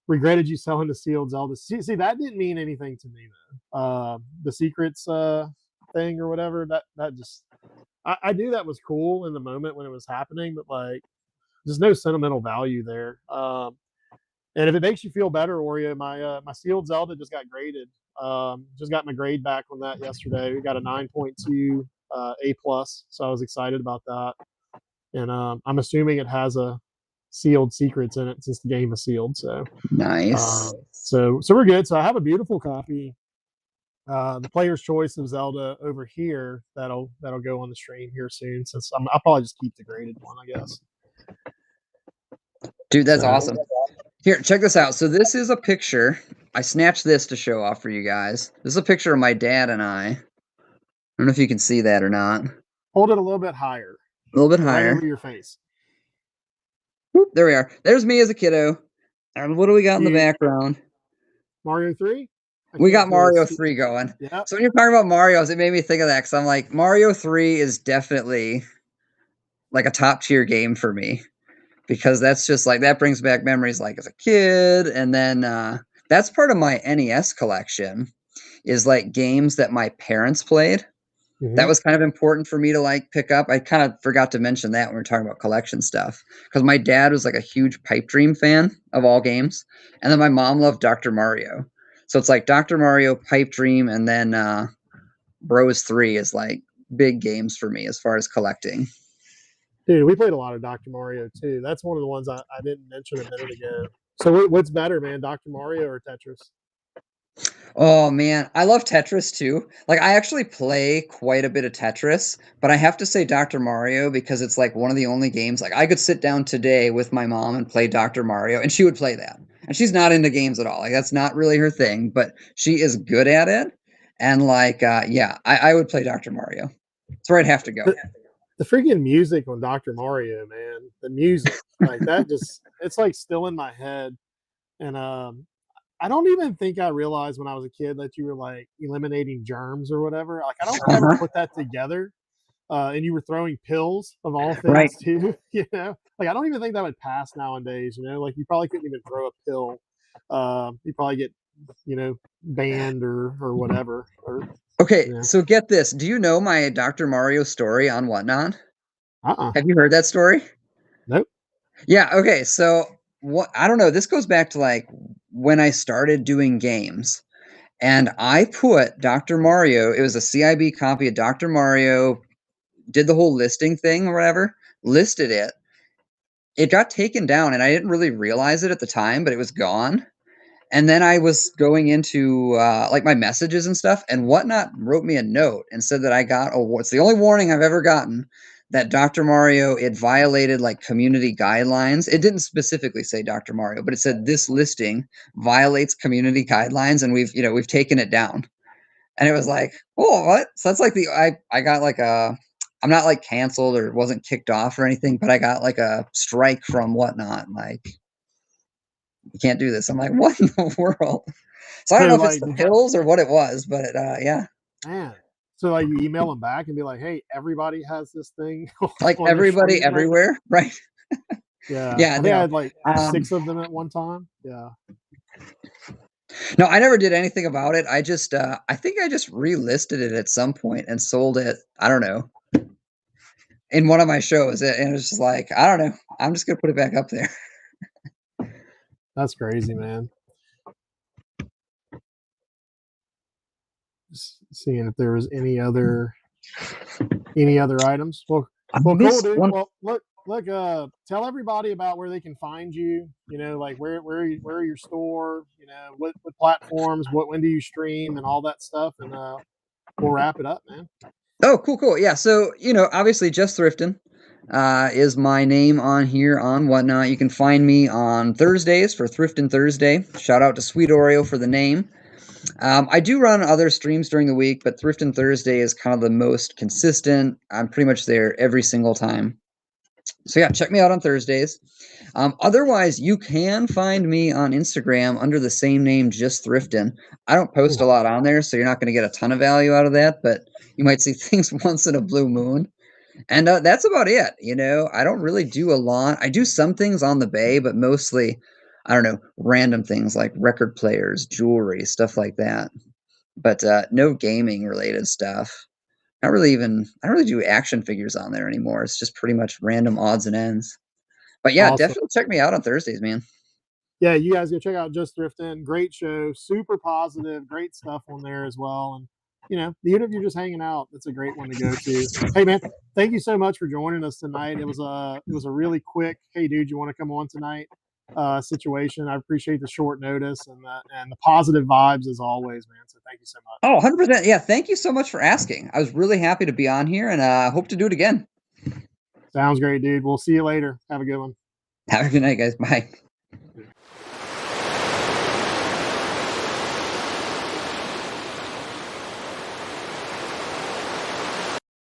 [SPEAKER 1] Regretted you selling the sealed Zelda. See, that didn't mean anything to me, though. The secrets thing or whatever, that just... I knew that was cool in the moment when it was happening, but like, there's no sentimental value there. And if it makes you feel better, Oreo, my sealed Zelda just got graded. Just got my grade back on that yesterday. We got a 9.2 A+, so I was excited about that. And I'm assuming it has a sealed secrets in it since the game is sealed. So
[SPEAKER 2] nice.
[SPEAKER 1] So we're good. So I have a beautiful copy. The player's choice of Zelda over here that'll go on the stream here soon. Since I'll probably just keep the graded one, I guess.
[SPEAKER 2] Dude, that's awesome. Here, check this out. So this is a picture. I snatched this to show off for you guys. This is a picture of my dad and I. I don't know if you can see that or not.
[SPEAKER 1] Hold it a little bit higher.
[SPEAKER 2] A little bit higher.
[SPEAKER 1] Right over your face.
[SPEAKER 2] Whoop, there we are. There's me as a kiddo. And what do we got in the background?
[SPEAKER 1] Mario 3?
[SPEAKER 2] We got Mario 3 going.
[SPEAKER 1] Yep.
[SPEAKER 2] So when you're talking about Marios, it made me think of that because I'm like, Mario 3 is definitely like a top tier game for me because that's just like that brings back memories like as a kid. And then that's part of my NES collection is like games that my parents played. That was kind of important for me to like pick up. I kind of forgot to mention that when we were talking about collection stuff because my dad was like a huge Pipe Dream fan of all games. And then my mom loved Dr. Mario. So it's like Dr. Mario, Pipe Dream, and then Bros 3 is like big games for me as far as collecting.
[SPEAKER 1] Dude, we played a lot of Dr. Mario too. That's one of the ones I didn't mention a minute ago. So what's better, man, Dr. Mario or Tetris?
[SPEAKER 2] Oh man, I love Tetris too. Like I actually play quite a bit of Tetris, but I have to say Dr. Mario because it's like one of the only games like I could sit down today with my mom and play Dr. Mario and she would play that. And she's not into games at all. Like that's not really her thing, but she is good at it. And like yeah, I would play Dr. Mario. That's where I'd have to go.
[SPEAKER 1] The freaking music on Dr. Mario, man. The music. Like that just it's like still in my head. And I don't even think I realized when I was a kid that you were like eliminating germs or whatever. Like I don't ever put that together. And you were throwing pills of all things
[SPEAKER 2] Right.
[SPEAKER 1] too, you know. Like I don't even think that would pass nowadays, you know. Like you probably couldn't even throw a pill. You probably get, you know, banned or whatever. Or
[SPEAKER 2] Okay,
[SPEAKER 1] you know.
[SPEAKER 2] so get this. Do you know my Dr. Mario story on Whatnot?
[SPEAKER 1] Uh-uh.
[SPEAKER 2] Have you heard that story?
[SPEAKER 1] Nope.
[SPEAKER 2] Yeah, okay. So what I don't know, this goes back to like when I started doing games. And I put Dr. Mario, it was a CIB copy of Dr. Mario, did the whole listing thing or whatever, listed it. It got taken down and I didn't really realize it at the time, but it was gone. And then I was going into like my messages and stuff, and Whatnot wrote me a note and said that I got a. It's the only warning I've ever gotten that Dr. Mario it violated like community guidelines. It didn't specifically say Dr. Mario, but it said this listing violates community guidelines, and we've taken it down. And it was like, oh, what? So that's like I got like a. I'm not like canceled or wasn't kicked off or anything, but I got like a strike from Whatnot, like you can't do this. I'm like, what in the world? So I don't know if it's the pills or what it was, but yeah.
[SPEAKER 1] Man. So like you email them back and be like, hey, everybody has this thing.
[SPEAKER 2] Like everybody everywhere, right?
[SPEAKER 1] Yeah.
[SPEAKER 2] Yeah.
[SPEAKER 1] I think I had like 6 of them at one time. Yeah.
[SPEAKER 2] No, I never did anything about it. I just I think I just relisted it at some point and sold it, I don't know, in one of my shows. And it was just like, I don't know. I'm just gonna put it back up there.
[SPEAKER 1] That's crazy, man. Just seeing if there was any other items. Well, cool, dude. Well, look, tell everybody about where they can find you. You know, like where are your store? You know, what platforms? When do you stream and all that stuff? And we'll wrap it up, man.
[SPEAKER 2] Oh, cool. Yeah. So obviously, Justthriftin is my name on here on Whatnot. You can find me on Thursdays for Thriftin' Thursday. Shout out to Sweet Oreo for the name. I do run other streams during the week, but Thriftin' Thursday is kind of the most consistent. I'm pretty much there every single time. So yeah, check me out on Thursdays. Otherwise, you can find me on Instagram under the same name, Justthriftin. I don't post a lot on there, so you're not going to get a ton of value out of that, but you might see things once in a blue moon. And that's about it. I don't really do a lot. I do some things on the bay, but mostly, I don't know, random things like record players, jewelry, stuff like that. But no gaming related stuff. I don't really do action figures on there anymore. It's just pretty much random odds and ends. But yeah,
[SPEAKER 1] Awesome.
[SPEAKER 2] definitely check me out on Thursdays, man.
[SPEAKER 1] Yeah, you guys go check out Justthriftin. Great show, super positive, great stuff on there as well. And even if you're just hanging out, it's a great one to go to. Hey man, thank you so much for joining us tonight. It was a really quick, hey dude, you want to come on tonight situation. I appreciate the short notice and the positive vibes as always, man. So thank you so much.
[SPEAKER 2] Oh, 100%. Yeah, thank you so much for asking. I was really happy to be on here and hope to do it again.
[SPEAKER 1] Sounds great, dude. We'll see you later. Have a good one.
[SPEAKER 2] Have a good night, guys. Bye.